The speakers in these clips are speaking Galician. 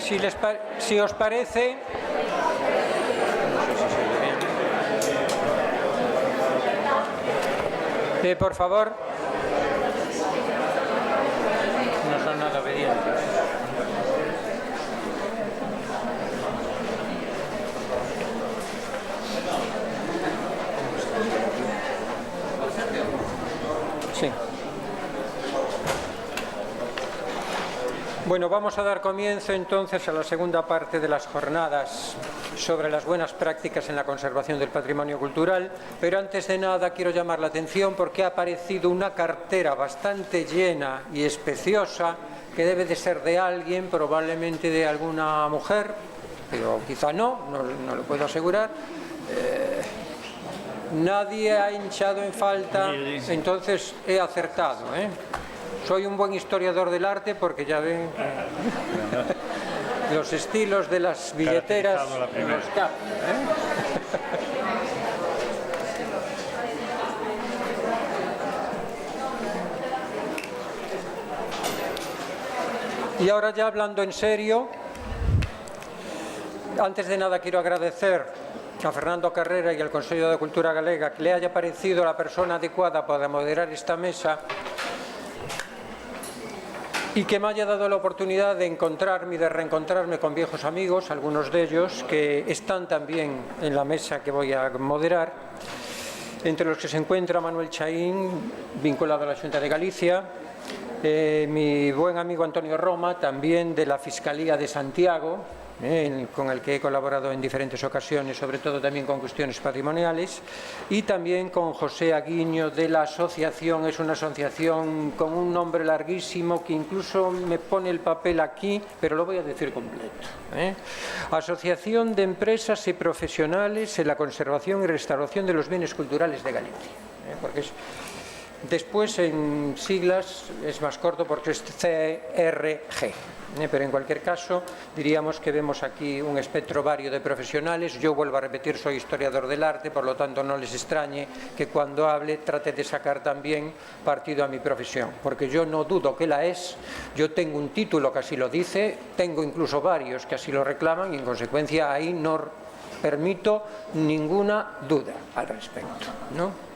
Si os parece... por favor. No son nada obedientes. Sí. Bueno, vamos a dar comienzo entonces a la segunda parte de las jornadas sobre las buenas prácticas en la conservación del patrimonio cultural, pero antes de nada quiero llamar la atención porque ha aparecido una cartera bastante llena y especiosa que debe de ser de alguien, probablemente de alguna mujer, pero quizá no lo puedo asegurar. Nadie ha hinchado en falta, entonces he acertado, Soy un buen historiador del arte porque ya ven los estilos de las billeteras los captan, Y ahora ya hablando en serio, antes de nada quiero agradecer a Fernando Carrera y al Consello de Cultura Galega que le haya parecido la persona adecuada para moderar esta mesa y que me haya dado la oportunidad de encontrarme y de reencontrarme con viejos amigos, algunos de ellos que están también en la mesa que voy a moderar, entre los que se encuentra Manuel Chaín, vinculado a la Xunta de Galicia, mi buen amigo Antonio Roma, también de la Fiscalía de Santiago, con el que he colaborado en diferentes ocasiones, sobre todo también con cuestiones patrimoniales, y también con José Aguiño de la asociación. Es una asociación con un nombre larguísimo que incluso me pone el papel aquí, pero lo voy a decir completo. Asociación de Empresas y Profesionales en la Conservación y Restauración de los Bienes Culturales de Galicia, porque después en siglas es más corto porque es CRG. Pero en cualquier caso diríamos que vemos aquí un espectro vario de profesionales. Yo vuelvo a repetir, soy historiador del arte, por lo tanto no les extrañe que cuando hable trate de sacar también partido a mi profesión, porque yo no dudo que la es. Yo tengo un título que así lo dice, tengo incluso varios que así lo reclaman y en consecuencia ahí no permito ninguna duda al respecto, ¿no?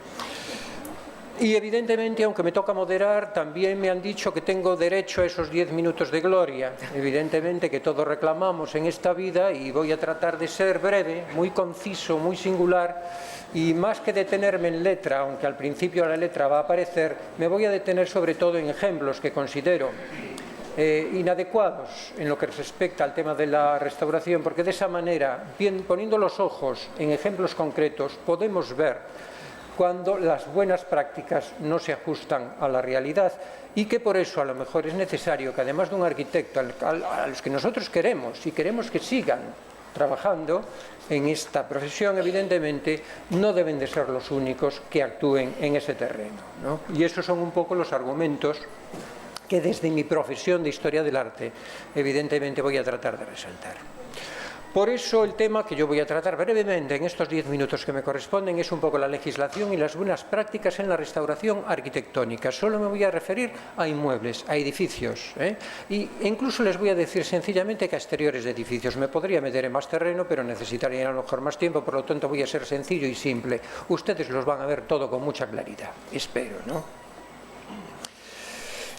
Y evidentemente, aunque me toca moderar, también me han dicho que tengo derecho a esos 10 minutos de gloria. Evidentemente que todos reclamamos en esta vida y voy a tratar de ser breve, muy conciso, muy singular y más que detenerme en letra, aunque al principio la letra va a aparecer, me voy a detener sobre todo en ejemplos que considero inadecuados en lo que respecta al tema de la restauración, porque de esa manera, poniendo los ojos en ejemplos concretos, podemos ver cuando las buenas prácticas no se ajustan a la realidad y que por eso a lo mejor es necesario que además de un arquitecto a los que nosotros queremos y queremos que sigan trabajando en esta profesión, evidentemente no deben de ser los únicos que actúen en ese terreno, ¿no? Y esos son un poco los argumentos que desde mi profesión de historia del arte evidentemente voy a tratar de resaltar. Por eso el tema que yo voy a tratar brevemente en estos 10 minutos que me corresponden es un poco la legislación y las buenas prácticas en la restauración arquitectónica. Solo me voy a referir a inmuebles, a edificios, e incluso les voy a decir sencillamente que a exteriores de edificios. Me podría meter en más terreno, pero necesitaría a lo mejor más tiempo, por lo tanto voy a ser sencillo y simple. Ustedes los van a ver todo con mucha claridad, espero, ¿no?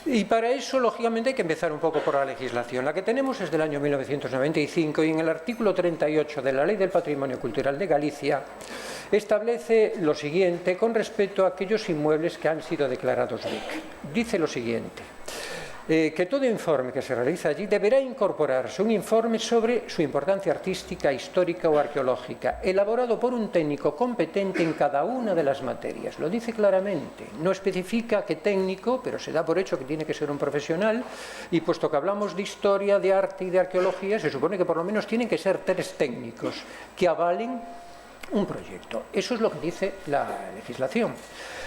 Y para eso, lógicamente, hay que empezar un poco por la legislación. La que tenemos es del año 1995 y en el artículo 38 de la Ley del Patrimonio Cultural de Galicia establece lo siguiente con respecto a aquellos inmuebles que han sido declarados BIC. Dice lo siguiente, que todo informe que se realiza allí deberá incorporarse un informe sobre su importancia artística, histórica o arqueológica, elaborado por un técnico competente en cada una de las materias. Lo dice claramente, no especifica qué técnico, pero se da por hecho que tiene que ser un profesional, y puesto que hablamos de historia, de arte y de arqueología, se supone que por lo menos tienen que ser 3 técnicos que avalen un proyecto. Eso es lo que dice la legislación.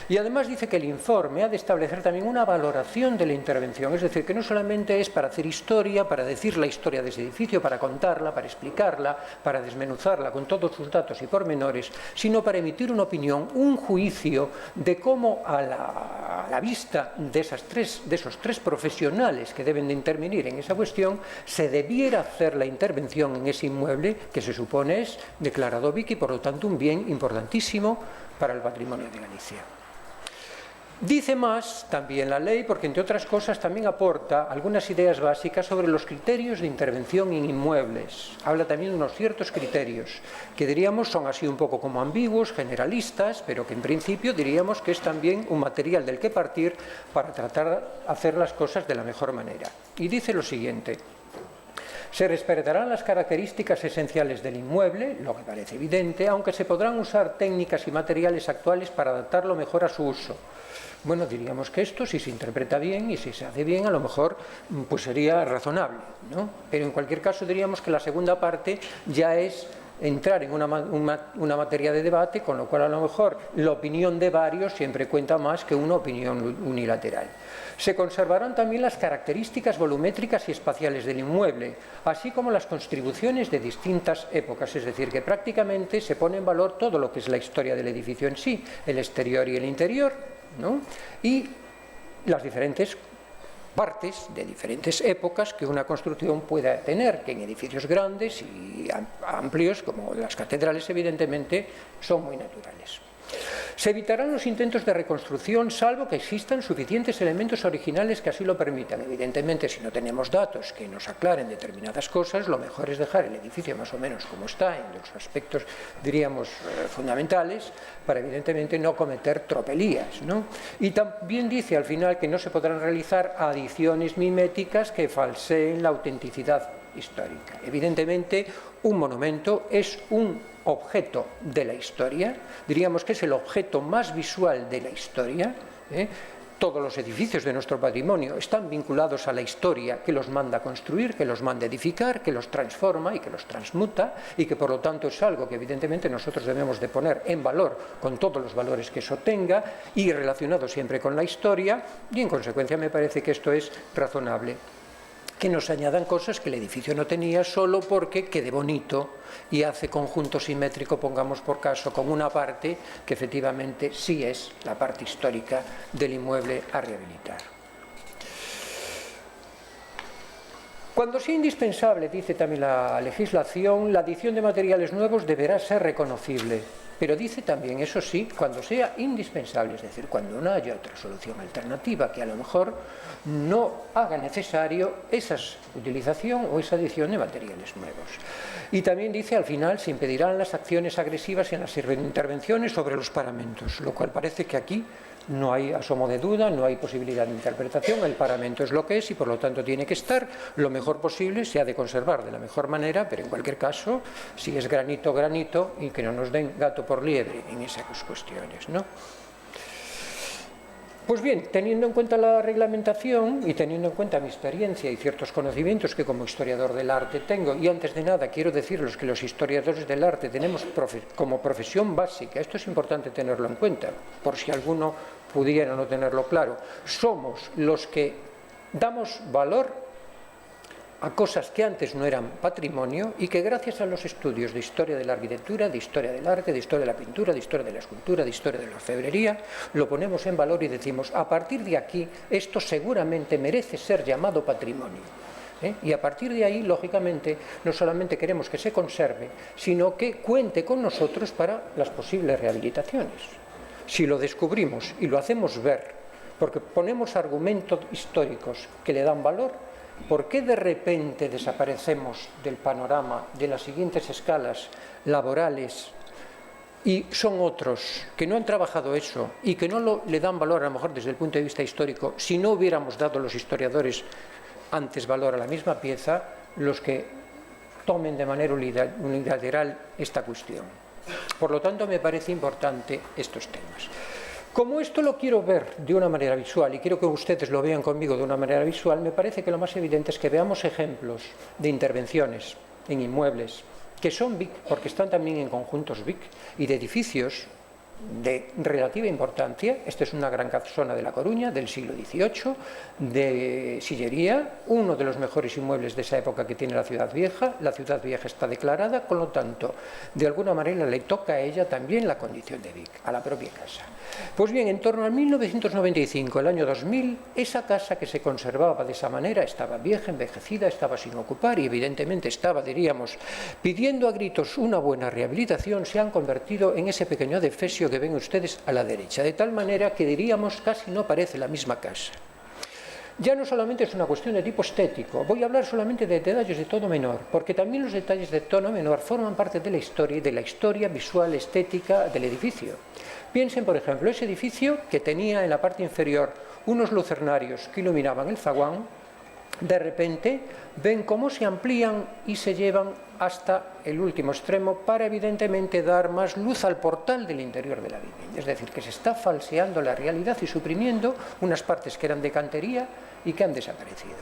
Y además dice que el informe ha de establecer también una valoración de la intervención, es decir, que no solamente es para hacer historia, para decir la historia de ese edificio, para contarla, para explicarla, para desmenuzarla con todos sus datos y pormenores, sino para emitir una opinión, un juicio de cómo a la vista de esos tres profesionales que deben de intervenir en esa cuestión, se debiera hacer la intervención en ese inmueble que se supone es declarado BIC y por lo tanto un bien importantísimo para el patrimonio de Galicia. Dice más también la ley, porque entre otras cosas también aporta algunas ideas básicas sobre los criterios de intervención en inmuebles. Habla también de unos ciertos criterios que diríamos son así un poco como ambiguos, generalistas, pero que en principio diríamos que es también un material del que partir para tratar de hacer las cosas de la mejor manera. Y dice lo siguiente: se respetarán las características esenciales del inmueble, lo que parece evidente, aunque se podrán usar técnicas y materiales actuales para adaptarlo mejor a su uso. Bueno, diríamos que esto, si se interpreta bien y si se hace bien, a lo mejor pues sería razonable, ¿no? Pero en cualquier caso diríamos que la segunda parte ya es entrar en una materia de debate, con lo cual a lo mejor la opinión de varios siempre cuenta más que una opinión unilateral. Se conservarán también las características volumétricas y espaciales del inmueble, así como las contribuciones de distintas épocas, es decir, que prácticamente se pone en valor todo lo que es la historia del edificio en sí, el exterior y el interior, ¿no? Y las diferentes partes de diferentes épocas que una construcción pueda tener, que en edificios grandes y amplios como las catedrales evidentemente son muy naturales. Se evitarán los intentos de reconstrucción salvo que existan suficientes elementos originales que así lo permitan. Evidentemente, si no tenemos datos que nos aclaren determinadas cosas, lo mejor es dejar el edificio más o menos como está, en los aspectos, diríamos, fundamentales, para evidentemente no cometer tropelías, ¿no? Y también dice al final que no se podrán realizar adiciones miméticas que falseen la autenticidad histórica. Evidentemente, un monumento es un objeto de la historia, diríamos que es el objeto más visual de la historia, Todos los edificios de nuestro patrimonio están vinculados a la historia que los manda a construir, que los manda a edificar, que los transforma y que los transmuta, y que por lo tanto es algo que evidentemente nosotros debemos de poner en valor con todos los valores que eso tenga y relacionado siempre con la historia, y en consecuencia me parece que esto es razonable. Que nos añadan cosas que el edificio no tenía solo porque quede bonito y hace conjunto simétrico, pongamos por caso, con una parte que efectivamente sí es la parte histórica del inmueble a rehabilitar. Cuando sea indispensable, dice también la legislación, la adición de materiales nuevos deberá ser reconocible. Pero dice también, eso sí, cuando sea indispensable, es decir, cuando no haya otra solución alternativa que a lo mejor no haga necesario esa utilización o esa adición de materiales nuevos. Y también dice, al final, se impedirán las acciones agresivas en las intervenciones sobre los paramentos, lo cual parece que aquí no hay asomo de duda, no hay posibilidad de interpretación, el paramento es lo que es y por lo tanto tiene que estar lo mejor posible, se ha de conservar de la mejor manera, pero en cualquier caso, si es granito, granito, y que no nos den gato por liebre en esas cuestiones, ¿no? Pues bien, teniendo en cuenta la reglamentación y teniendo en cuenta mi experiencia y ciertos conocimientos que como historiador del arte tengo, y antes de nada quiero deciros que los historiadores del arte tenemos como profesión básica, esto es importante tenerlo en cuenta, por si alguno pudiera no tenerlo claro, somos los que damos valor a cosas que antes no eran patrimonio y que gracias a los estudios de historia de la arquitectura, de historia del arte, de historia de la pintura, de historia de la escultura, de historia de la orfebrería, lo ponemos en valor y decimos, a partir de aquí, esto seguramente merece ser llamado patrimonio. Y a partir de ahí, lógicamente, no solamente queremos que se conserve, sino que cuente con nosotros para las posibles rehabilitaciones. Si lo descubrimos y lo hacemos ver, porque ponemos argumentos históricos que le dan valor, ¿por qué de repente desaparecemos del panorama de las siguientes escalas laborales y son otros que no han trabajado eso y que no le dan valor a lo mejor desde el punto de vista histórico si no hubiéramos dado los historiadores antes valor a la misma pieza, los que tomen de manera unilateral esta cuestión? Por lo tanto, me parece importante estos temas. Como esto lo quiero ver de una manera visual y quiero que ustedes lo vean conmigo de una manera visual, me parece que lo más evidente es que veamos ejemplos de intervenciones en inmuebles que son BIC, porque están también en conjuntos BIC, y de edificios de relativa importancia. Esta es una gran casona de La Coruña del siglo XVIII, de sillería, uno de los mejores inmuebles de esa época que tiene la Ciudad Vieja. La Ciudad Vieja está declarada, con lo tanto, de alguna manera le toca a ella también la condición de Vic, a la propia casa. Pues bien, en torno al 1995, el año 2000, esa casa que se conservaba de esa manera estaba vieja, envejecida, estaba sin ocupar y evidentemente estaba, diríamos, pidiendo a gritos una buena rehabilitación. Se han convertido en ese pequeño adefesio que ven ustedes a la derecha, de tal manera que diríamos casi no parece la misma casa. Ya no solamente es una cuestión de tipo estético, voy a hablar solamente de detalles de tono menor, porque también los detalles de tono menor forman parte de la historia y de la historia visual, estética del edificio. Piensen, por ejemplo, ese edificio que tenía en la parte inferior unos lucernarios que iluminaban el zaguán, de repente ven cómo se amplían y se llevan hasta el último extremo para evidentemente dar más luz al portal del interior de la vivienda. Es decir, que se está falseando la realidad y suprimiendo unas partes que eran de cantería y que han desaparecido.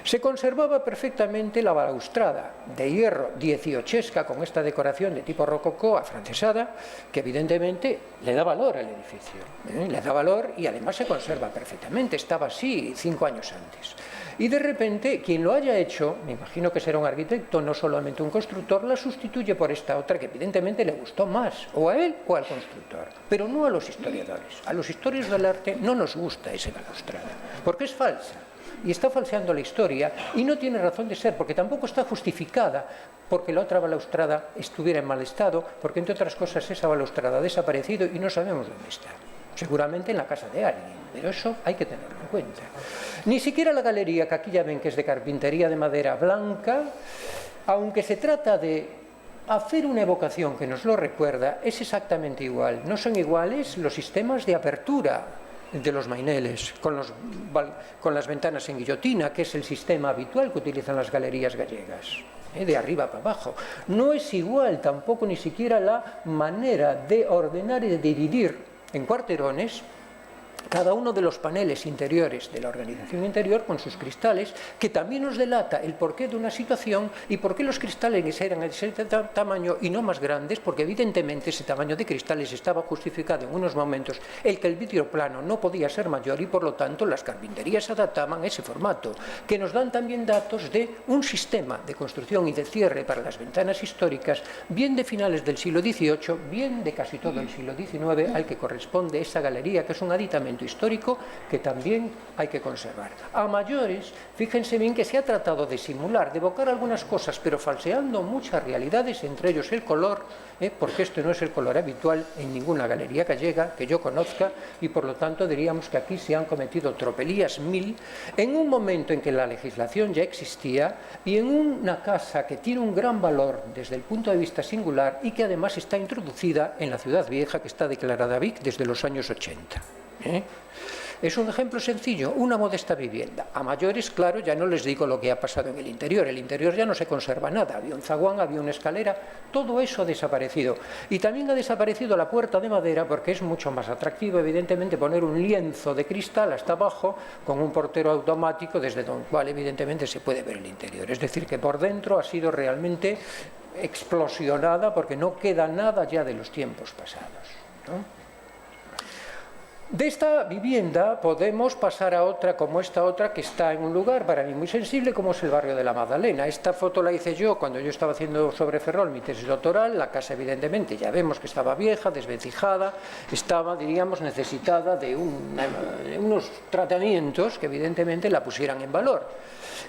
Se conservaba perfectamente la balaustrada de hierro dieciochesca con esta decoración de tipo rococó afrancesada, que evidentemente le da valor al edificio, le da valor y además se conserva perfectamente. Estaba así 5 años antes. Y de repente, quien lo haya hecho, me imagino que será un arquitecto, no solamente un constructor, la sustituye por esta otra que evidentemente le gustó más, o a él o al constructor, pero no a los historiadores. A los historiadores del arte no nos gusta esa balaustrada, porque es falsa, y está falseando la historia, y no tiene razón de ser, porque tampoco está justificada porque la otra balaustrada estuviera en mal estado, porque entre otras cosas esa balaustrada ha desaparecido y no sabemos dónde está. Seguramente en la casa de alguien, pero eso hay que tenerlo en cuenta. Ni siquiera la galería, que aquí ya ven que es de carpintería de madera blanca, aunque se trata de hacer una evocación que nos lo recuerda, es exactamente igual. No son iguales los sistemas de apertura de los maineles, con las ventanas en guillotina, que es el sistema habitual que utilizan las galerías gallegas, de arriba para abajo. No es igual tampoco ni siquiera la manera de ordenar y de dividir en cuarterones cada uno de los paneles interiores de la organización interior con sus cristales, que también nos delata el porqué de una situación y por qué los cristales eran de ese tamaño y no más grandes, porque evidentemente ese tamaño de cristales estaba justificado en unos momentos el que el vidrio plano no podía ser mayor y por lo tanto las carpinterías adaptaban ese formato, que nos dan también datos de un sistema de construcción y de cierre para las ventanas históricas, bien de finales del siglo XVIII, bien de casi todo el siglo XIX, al que corresponde esa galería, que es un aditamento histórico que también hay que conservar. A mayores, fíjense bien que se ha tratado de simular, de evocar algunas cosas, pero falseando muchas realidades, entre ellos el color, porque este no es el color habitual en ninguna galería gallega que yo conozca, y por lo tanto diríamos que aquí se han cometido tropelías mil, en un momento en que la legislación ya existía y en una casa que tiene un gran valor desde el punto de vista singular y que además está introducida en la Ciudad Vieja, que está declarada Vic desde los años 80. Es un ejemplo sencillo, una modesta vivienda. A mayores, claro, ya no les digo lo que ha pasado en el interior ya no se conserva nada, había un zaguán, había una escalera, todo eso ha desaparecido. Y también ha desaparecido la puerta de madera, porque es mucho más atractivo, evidentemente, poner un lienzo de cristal hasta abajo con un portero automático, desde donde cual evidentemente se puede ver el interior. Es decir, que por dentro ha sido realmente explosionada, porque no queda nada ya de los tiempos pasados, ¿no? De esta vivienda podemos pasar a otra como esta otra, que está en un lugar para mí muy sensible, como es el barrio de la Magdalena. Esta foto la hice yo cuando yo estaba haciendo sobre Ferrol mi tesis doctoral. La casa evidentemente ya vemos que estaba vieja, desvencijada, estaba, diríamos, necesitada de unos tratamientos que evidentemente la pusieran en valor.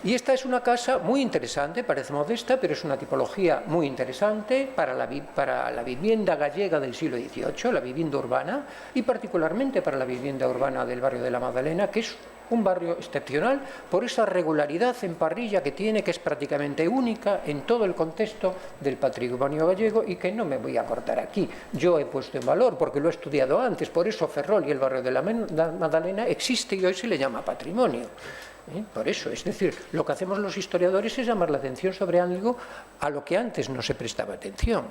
Y esta es una casa muy interesante, parece modesta, pero es una tipología muy interesante para la vivienda gallega del siglo XVIII, la vivienda urbana, y particularmente para la vivienda urbana del barrio de la Magdalena, que es un barrio excepcional por esa regularidad en parrilla que tiene, que es prácticamente única en todo el contexto del patrimonio gallego y que no me voy a cortar aquí. Yo he puesto en valor porque lo he estudiado antes, por eso Ferrol y el barrio de la Magdalena existe y hoy se le llama patrimonio. Por eso, es decir, lo que hacemos los historiadores es llamar la atención sobre algo a lo que antes no se prestaba atención.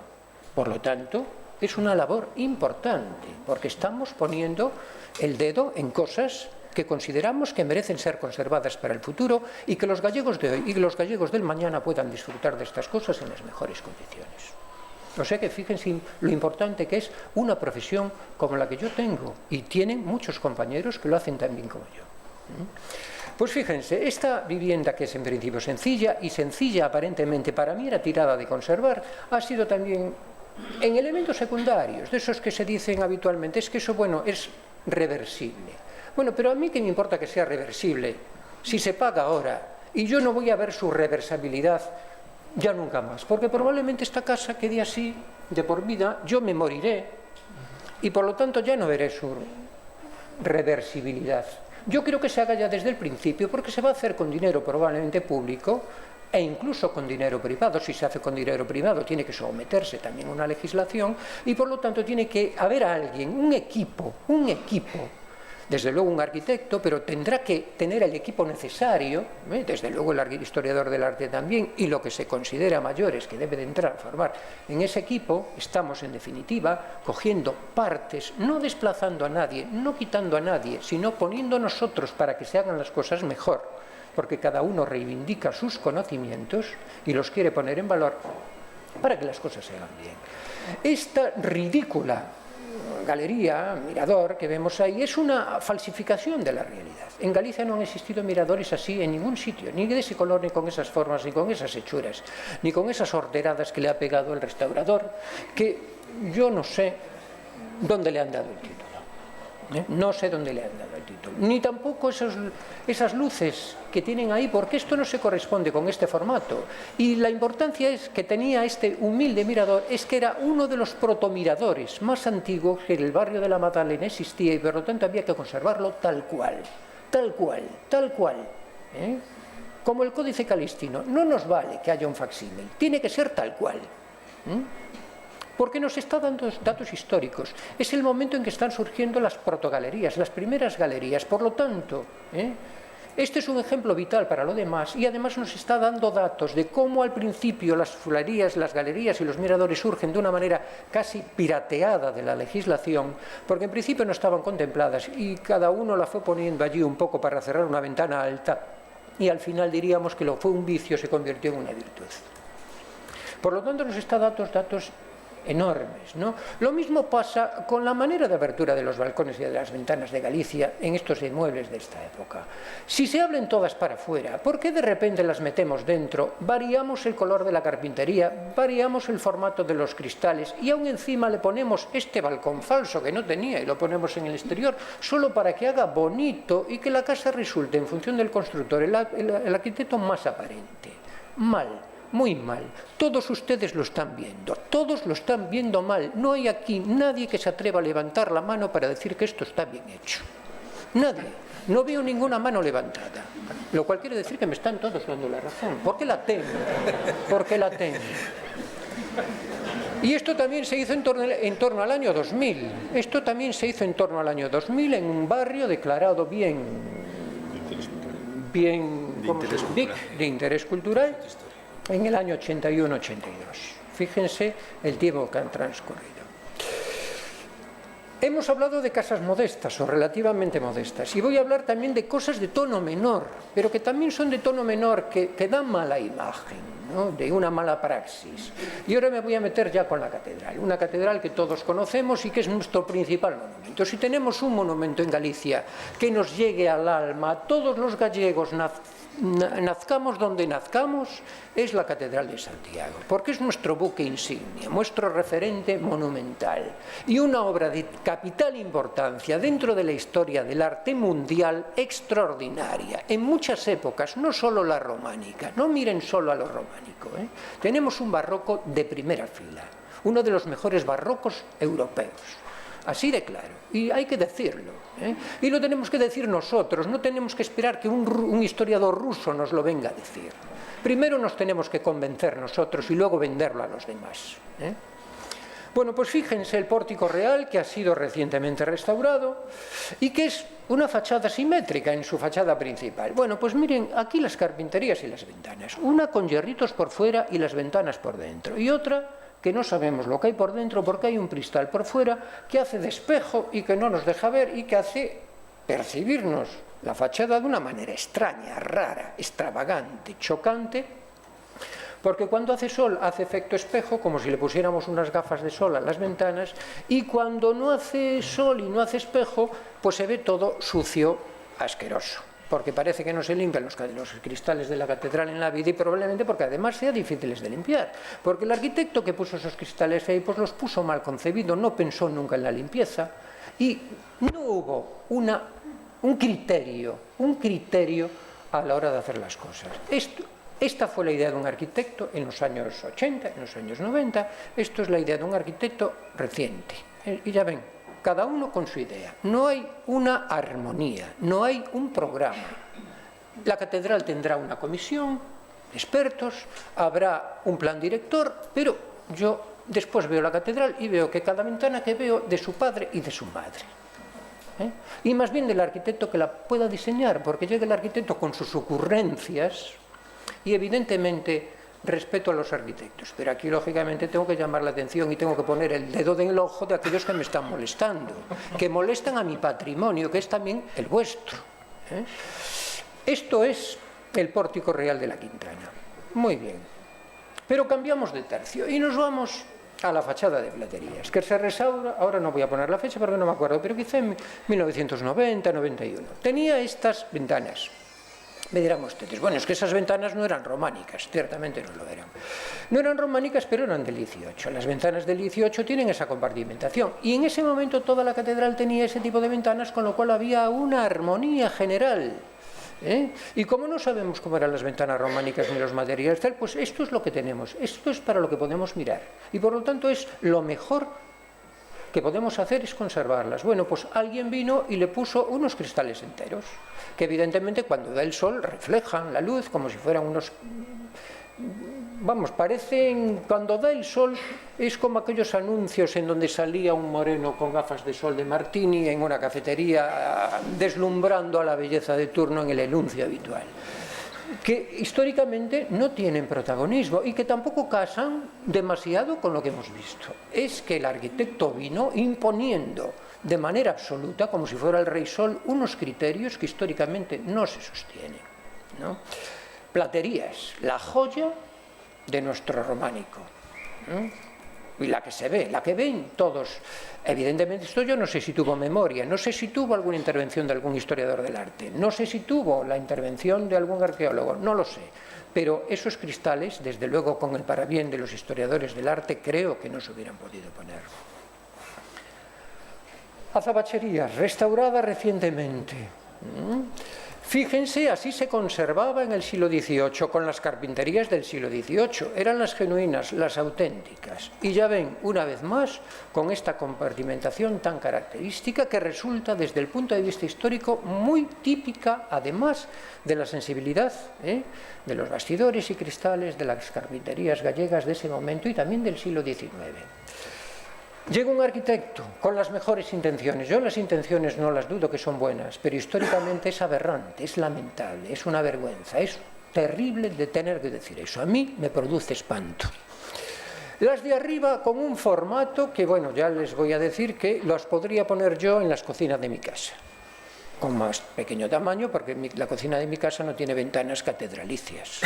Por lo tanto, es una labor importante, porque estamos poniendo el dedo en cosas que consideramos que merecen ser conservadas para el futuro y que los gallegos de hoy y los gallegos del mañana puedan disfrutar de estas cosas en las mejores condiciones. O sea que fíjense lo importante que es una profesión como la que yo tengo, y tienen muchos compañeros que lo hacen tan bien como yo. Pues fíjense, esta vivienda, que es en principio sencilla, y sencilla aparentemente para mí era tirada de conservar, ha sido también en elementos secundarios, de esos que se dicen habitualmente, es que eso, bueno, es reversible. Bueno, pero a mí qué me importa que sea reversible, si se paga ahora, y yo no voy a ver su reversibilidad ya nunca más, porque probablemente esta casa quede así de por vida, yo me moriré, y por lo tanto ya no veré su reversibilidad. Yo creo que se haga ya desde el principio, porque se va a hacer con dinero probablemente público e incluso con dinero privado. Si se hace con dinero privado tiene que someterse también a una legislación y por lo tanto tiene que haber alguien, un equipo, desde luego un arquitecto, pero tendrá que tener el equipo necesario, desde luego el historiador del arte también, y lo que se considera mayores que debe de entrar a formar en ese equipo. Estamos en definitiva cogiendo partes, no desplazando a nadie, no quitando a nadie, sino poniendo nosotros para que se hagan las cosas mejor, porque cada uno reivindica sus conocimientos y los quiere poner en valor para que las cosas se hagan bien. Esta ridícula galería, mirador que vemos ahí, es una falsificación de la realidad. En Galicia no han existido miradores así en ningún sitio, ni de ese color, ni con esas formas, ni con esas hechuras, ni con esas horteradas que le ha pegado el restaurador, que yo no sé dónde le han dado el título. No sé dónde le han dado el título, ni tampoco esas luces que tienen ahí, porque esto no se corresponde con este formato. Y la importancia es que tenía este humilde mirador, es que era uno de los protomiradores más antiguos que en el barrio de la Magdalena existía, y por lo tanto había que conservarlo tal cual, tal cual, tal cual, como el Códice Calistino. No nos vale que haya un facsímil, tiene que ser tal cual, porque nos está dando datos históricos. Es el momento en que están surgiendo las protogalerías, las primeras galerías. Por lo tanto, este es un ejemplo vital para lo demás, y además nos está dando datos de cómo al principio las fulerías, las galerías y los miradores surgen de una manera casi pirateada de la legislación, porque en principio no estaban contempladas y cada uno la fue poniendo allí un poco para cerrar una ventana alta, y al final diríamos que lo fue un vicio, se convirtió en una virtud. Por lo tanto nos está dando datos enormes, ¿no? Lo mismo pasa con la manera de abertura de los balcones y de las ventanas de Galicia en estos inmuebles de esta época. Si se abren todas para afuera, ¿por qué de repente las metemos dentro? Variamos el color de la carpintería, variamos el formato de los cristales y aún encima le ponemos este balcón falso que no tenía y lo ponemos en el exterior solo para que haga bonito y que la casa resulte, en función del constructor, el arquitecto más aparente. Mal. Muy mal. Todos ustedes lo están viendo. Todos lo están viendo mal. No hay aquí nadie que se atreva a levantar la mano para decir que esto está bien hecho. Nadie. No veo ninguna mano levantada. Lo cual quiere decir que me están todos dando la razón. ¿Por qué la tengo? ¿Por la tengo? Y esto también se hizo en torno al año 2000. Esto también se hizo en torno al año 2000 en un barrio declarado bien de interés cultural. En el año 81-82. Fíjense el tiempo que han transcurrido. Hemos hablado de casas modestas o relativamente modestas, y voy a hablar también de cosas de tono menor, pero que también son de tono menor, que dan mala imagen, ¿no? De una mala praxis. Y ahora me voy a meter ya con la catedral, una catedral que todos conocemos y que es nuestro principal monumento. Si tenemos un monumento en Galicia que nos llegue al alma, a todos los gallegos, nazcamos donde nazcamos, es la Catedral de Santiago, porque es nuestro buque insignia, nuestro referente monumental y una obra de capital importancia dentro de la historia del arte mundial, extraordinaria, en muchas épocas, no solo la románica. No miren solo a lo románico, Tenemos un barroco de primera fila, uno de los mejores barrocos europeos. Así de claro, y hay que decirlo, y lo tenemos que decir nosotros, no tenemos que esperar que un historiador ruso nos lo venga a decir. Primero nos tenemos que convencer nosotros y luego venderlo a los demás. Bueno, pues fíjense el pórtico real, que ha sido recientemente restaurado y que es una fachada simétrica en su fachada principal. Bueno, pues miren, aquí las carpinterías y las ventanas, una con hierritos por fuera y las ventanas por dentro, y otra que no sabemos lo que hay por dentro porque hay un cristal por fuera que hace de espejo y que no nos deja ver y que hace percibirnos la fachada de una manera extraña, rara, extravagante, chocante, porque cuando hace sol hace efecto espejo, como si le pusiéramos unas gafas de sol a las ventanas, y cuando no hace sol y no hace espejo, pues se ve todo sucio, asqueroso, porque parece que no se limpian los cristales de la catedral en la vida, y probablemente porque además sean difíciles de limpiar, porque el arquitecto que puso esos cristales ahí pues los puso mal concebido, no pensó nunca en la limpieza, y no hubo un criterio a la hora de hacer las cosas. Esta fue la idea de un arquitecto en los años 80, en los años 90, esto es la idea de un arquitecto reciente, y ya ven, cada uno con su idea. No hay una armonía, no hay un programa. La catedral tendrá una comisión de expertos, habrá un plan director, pero yo después veo la catedral y veo que cada ventana que veo de su padre y de su madre. Y más bien del arquitecto que la pueda diseñar, porque llega el arquitecto con sus ocurrencias y evidentemente respeto a los arquitectos, pero aquí lógicamente tengo que llamar la atención y tengo que poner el dedo en el ojo de aquellos que me están molestando, que molestan a mi patrimonio, que es también el vuestro. Esto es el Pórtico Real de la Quintana. Muy bien, pero cambiamos de tercio y nos vamos a la fachada de Platerías, que se restaura, ahora no voy a poner la fecha porque no me acuerdo, pero quizá en 1990-91. Tenía estas ventanas. Me dirán ustedes, bueno, es que esas ventanas no eran románicas, ciertamente no lo eran. No eran románicas, pero eran del 18. Las ventanas del 18 tienen esa compartimentación. Y en ese momento toda la catedral tenía ese tipo de ventanas, con lo cual había una armonía general. Y como no sabemos cómo eran las ventanas románicas ni los materiales, pues esto es lo que tenemos, esto es para lo que podemos mirar. Y por lo tanto es lo mejor que podemos hacer es conservarlas. Bueno, pues alguien vino y le puso unos cristales enteros, que evidentemente cuando da el sol reflejan la luz como si fueran unos... Vamos, parecen, cuando da el sol, es como aquellos anuncios en donde salía un moreno con gafas de sol de martini en una cafetería deslumbrando a la belleza de turno en el anuncio habitual, que históricamente no tienen protagonismo y que tampoco casan demasiado con lo que hemos visto. Es que el arquitecto vino imponiendo de manera absoluta, como si fuera el rey sol, unos criterios que históricamente no se sostienen, ¿no? Platerías, la joya de nuestro románico, y la que se ve, la que ven todos. Evidentemente esto yo no sé si tuvo memoria, no sé si tuvo alguna intervención de algún historiador del arte, no sé si tuvo la intervención de algún arqueólogo, no lo sé, pero esos cristales, desde luego con el parabién de los historiadores del arte, creo que no se hubieran podido poner. Azabacherías, restaurada recientemente. Fíjense, así se conservaba en el siglo XVIII, con las carpinterías del siglo XVIII. Eran las genuinas, las auténticas. Y ya ven, una vez más, con esta compartimentación tan característica que resulta, desde el punto de vista histórico, muy típica, además de la sensibilidad de los bastidores y cristales de las carpinterías gallegas de ese momento y también del siglo XIX. Llega un arquitecto con las mejores intenciones. Yo las intenciones no las dudo que son buenas, pero históricamente es aberrante, es lamentable, es una vergüenza, es terrible de tener que decir eso. A mí me produce espanto. Las de arriba con un formato que, bueno, ya les voy a decir que las podría poner yo en las cocinas de mi casa, con más pequeño tamaño, porque la cocina de mi casa no tiene ventanas catedralicias.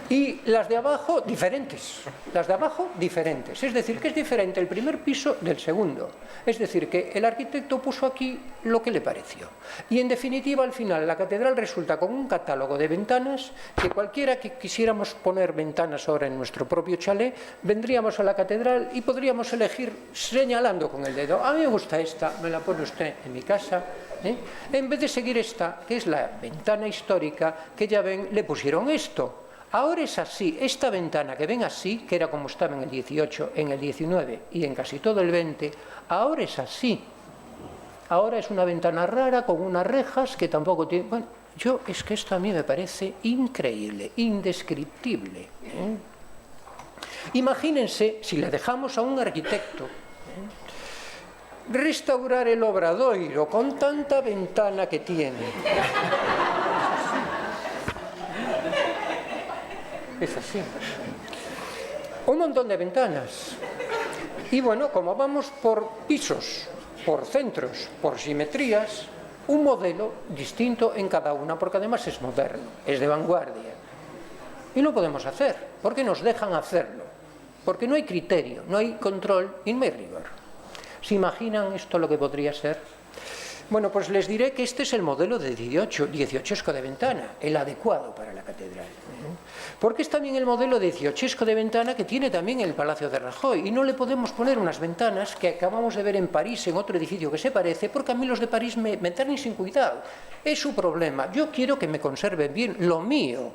Y las de abajo, diferentes. Las de abajo, diferentes. Es decir, que es diferente el primer piso del segundo. Es decir, que el arquitecto puso aquí lo que le pareció. Y en definitiva, al final, la catedral resulta con un catálogo de ventanas que cualquiera que quisiéramos poner ventanas ahora en nuestro propio chalet, vendríamos a la catedral y podríamos elegir señalando con el dedo. A mí me gusta esta, me la pone usted en mi casa. En vez de seguir esta, que es la ventana histórica, que ya ven, le pusieron esto. Ahora es así, esta ventana que ven así, que era como estaba en el 18, en el 19 y en casi todo el 20, ahora es así. Ahora es una ventana rara con unas rejas que tampoco tiene... Bueno, es que esto a mí me parece increíble, indescriptible. Imagínense si le dejamos a un arquitecto restaurar el Obradoiro con tanta ventana que tiene. Es así. Un montón de ventanas. Y bueno, como vamos por pisos, por centros, por simetrías, un modelo distinto en cada una, porque además es moderno, es de vanguardia. Y lo podemos hacer, porque nos dejan hacerlo. Porque no hay criterio, no hay control y no hay rigor. ¿Se imaginan esto lo que podría ser? Bueno, pues les diré que este es el modelo de 18 de ventana, el adecuado para la catedral. Porque es también el modelo de 18 de ventana que tiene también el Palacio de Rajoy. Y no le podemos poner unas ventanas que acabamos de ver en París, en otro edificio que se parece, porque a mí los de París me traen sin cuidado. Es su problema. Yo quiero que me conserven bien lo mío,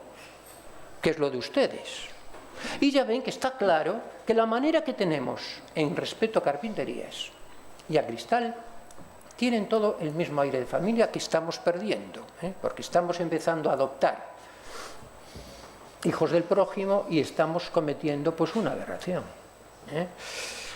que es lo de ustedes. Y ya ven que está claro que la manera que tenemos en respeto a carpinterías y a cristal tienen todo el mismo aire de familia que estamos perdiendo, porque estamos empezando a adoptar hijos del prójimo y estamos cometiendo pues una aberración.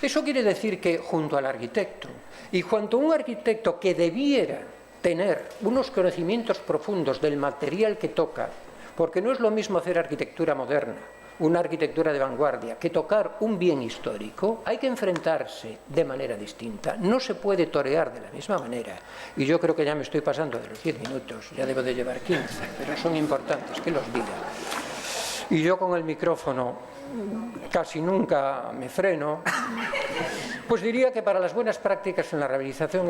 Eso quiere decir que junto al arquitecto, y junto a un arquitecto que debiera tener unos conocimientos profundos del material que toca, porque no es lo mismo hacer arquitectura moderna, una arquitectura de vanguardia, que tocar un bien histórico, hay que enfrentarse de manera distinta. No se puede torear de la misma manera. Y yo creo que ya me estoy pasando de los 10 minutos, ya debo de llevar 15, pero son importantes que los diga. Y yo con el micrófono casi nunca me freno, pues diría que para las buenas prácticas en la rehabilitación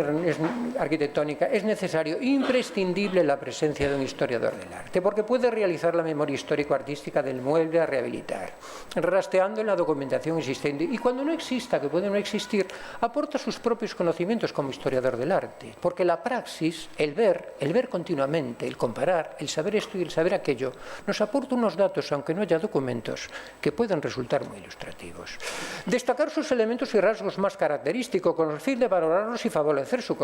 arquitectónica es necesario, imprescindible, la presencia de un historiador del arte, porque puede realizar la memoria histórico-artística del mueble a rehabilitar, rastreando en la documentación existente, y cuando no exista, que puede no existir, aporta sus propios conocimientos como historiador del arte, porque la praxis, el ver continuamente, el comparar, el saber esto y el saber aquello, nos aporta unos datos, aunque no haya documentos, que pueden resultar muy ilustrativos. Destacar sus elementos y rasgos más característicos con el fin de valorarlos y favorecer su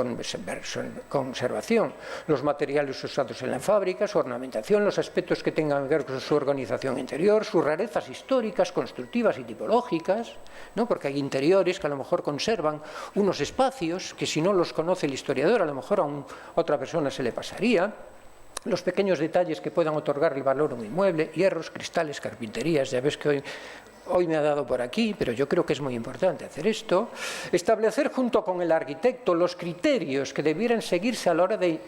conservación, los materiales usados en la fábrica, su ornamentación, los aspectos que tengan que ver con su organización interior, sus rarezas históricas, constructivas y tipológicas, ¿no? Porque hay interiores que a lo mejor conservan unos espacios que si no los conoce el historiador a lo mejor a otra persona se le pasaría. Los pequeños detalles que puedan otorgar el valor a un inmueble, hierros, cristales, carpinterías, ya ves que hoy me ha dado por aquí, pero yo creo que es muy importante hacer esto. Establecer junto con el arquitecto los criterios que debieran seguirse a la hora de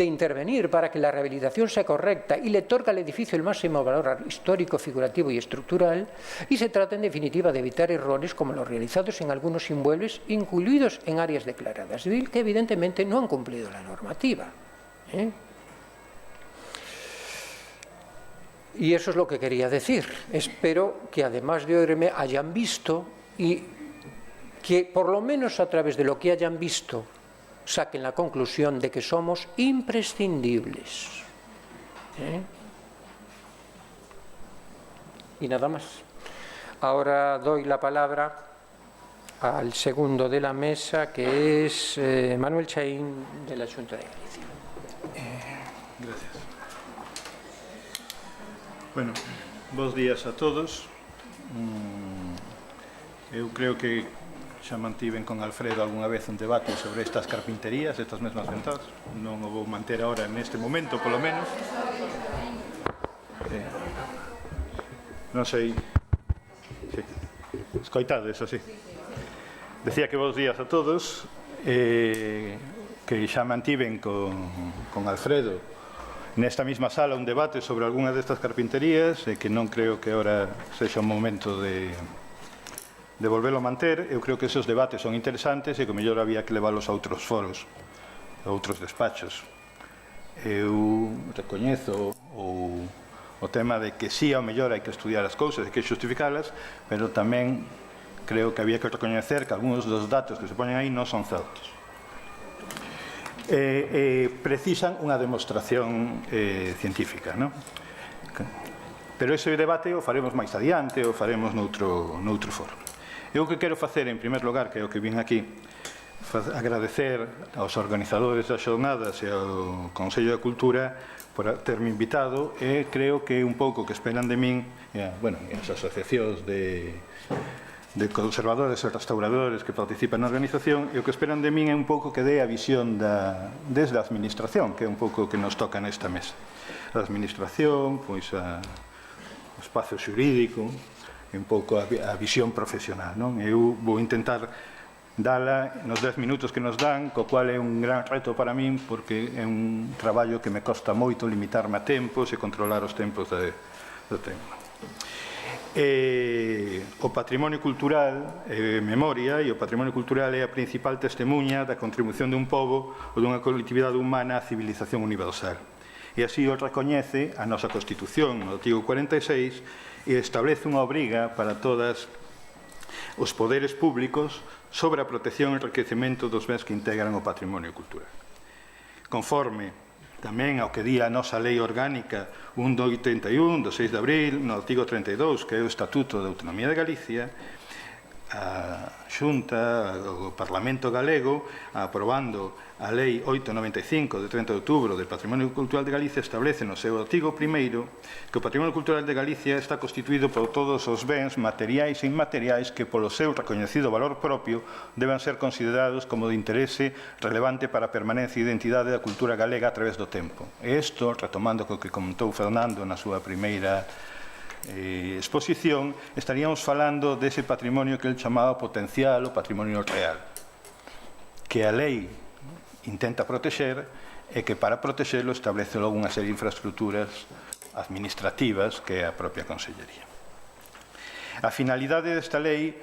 intervenir para que la rehabilitación sea correcta y le otorga al edificio el máximo valor histórico, figurativo y estructural, y se trata en definitiva de evitar errores como los realizados en algunos inmuebles incluidos en áreas declaradas, que evidentemente no han cumplido la normativa. Y eso es lo que quería decir. Espero que además de oírme hayan visto y que por lo menos a través de lo que hayan visto saquen la conclusión de que somos imprescindibles. Y nada más. Ahora doy la palabra al segundo de la mesa, que es Manuel Chaín, de la Xunta de Galicia. Gracias. Bueno, bons días a todos. Eu creo que xa mantiven con Alfredo algunha vez un debate sobre estas carpinterías, estas mesmas ventanas. Non o vou manter agora neste momento, polo menos. Non sei... Sí. Escoitado, eso sí. Decía que bons días a todos, que xa mantiven con Alfredo nesta mesma sala un debate sobre algunha destas carpinterías e que non creo que agora sexa un momento de volverlo a manter. Eu creo que esos debates son interesantes e que o mellor había que leválos a outros foros, a outros despachos. Eu recoñezo o tema de que sí, ao mellor hai que estudiar as cousas e que xustificalas, pero tamén creo que había que recoñecer que algúns dos datos que se ponen aí non son certos. Precisan unha demostración científica, non? Pero ese debate o faremos máis adiante, o faremos noutro foro. Eu o que quero facer, en primer lugar, que é o que vin aquí, agradecer aos organizadores das xornadas e ao Consello de Cultura por terme invitado, e creo que un pouco que esperan de min, bueno, as asociacións de conservadores e restauradores que participan na organización, e o que esperan de min é un pouco que dé a visión desde a administración, que é un pouco que nos toca nesta mesa. A administración, pois o espazo xurídico, e un pouco a visión profesional, non? Eu vou intentar dala nos 10 minutos que nos dan, co cual é un gran reto para min, porque é un traballo que me costa moito limitarme a tempos e controlar os tempos do tema. O patrimonio cultural é memoria, e o patrimonio cultural é a principal testemunha da contribución dun pobo ou dunha colectividade humana á civilización universal. E así o recoñece a nosa Constitución, no artigo 46, e establece unha obriga para todos os poderes públicos sobre a protección e enriquecemento dos bens que integran o patrimonio cultural. Conforme tamén ao que di a nosa Lei Orgánica 1 do 81, do 6 de abril, no artigo 32, que é o Estatuto de Autonomía de Galicia, a Xunta, o Parlamento Galego, aprobando a Lei 895 de 30 de outubro del Patrimonio Cultural de Galicia, establece no seu artigo primeiro que o Patrimonio Cultural de Galicia está constituído por todos os bens materiais e inmateriais que polo seu recoñecido valor propio deban ser considerados como de interese relevante para a permanencia e identidade da cultura galega a través do tempo. E isto, retomando co que comentou Fernando na súa primeira exposición, estaríamos falando dese patrimonio que ele chamaba potencial, o patrimonio real, que a lei intenta protexer e que para protexelo establece logo unha serie de infraestructuras administrativas que é a propia Consellería. A finalidade desta lei,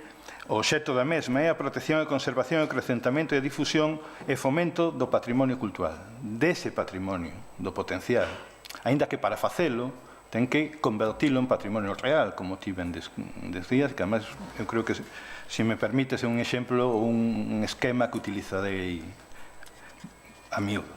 o obxecto da mesma é a protección e conservación, o acrecentamento e a difusión e fomento do patrimonio cultural, dese patrimonio, do potencial, aínda que para facelo ten que convertilo en patrimonio real, como ti ben decías, que además eu creo que, se me permites, é un exemplo ou un esquema que utilizarei a miúdo.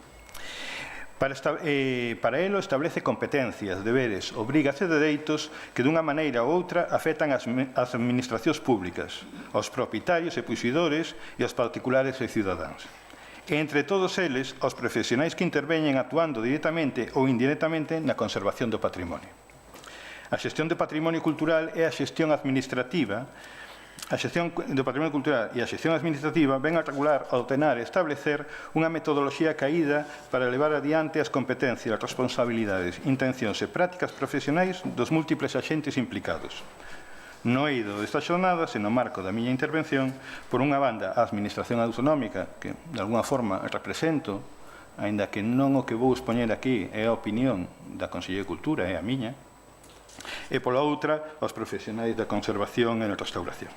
Para elo establece competencias, deberes, obrigas e dereitos que dunha maneira ou outra afectan as administracións públicas, aos propietarios e posuidores e aos particulares e cidadáns. E entre todos eles, aos profesionais que interveñen actuando directamente ou indirectamente na conservación do patrimonio. A xestión do patrimonio cultural é a xestión administrativa. A xestión do patrimonio cultural e a xestión administrativa ven a regular, ordenar e establecer unha metodoloxía caída para levar adiante as competencias, responsabilidades, intencións e prácticas profesionais dos múltiples axentes implicados. No eido desta xornada, se no marco da miña intervención, por unha banda, a Administración Autonómica, que de alguna forma represento, aínda que non o que vou expoñer aquí é a opinión da Consellería de Cultura, é a miña, e pola outra, os profesionais da conservación e da restauración.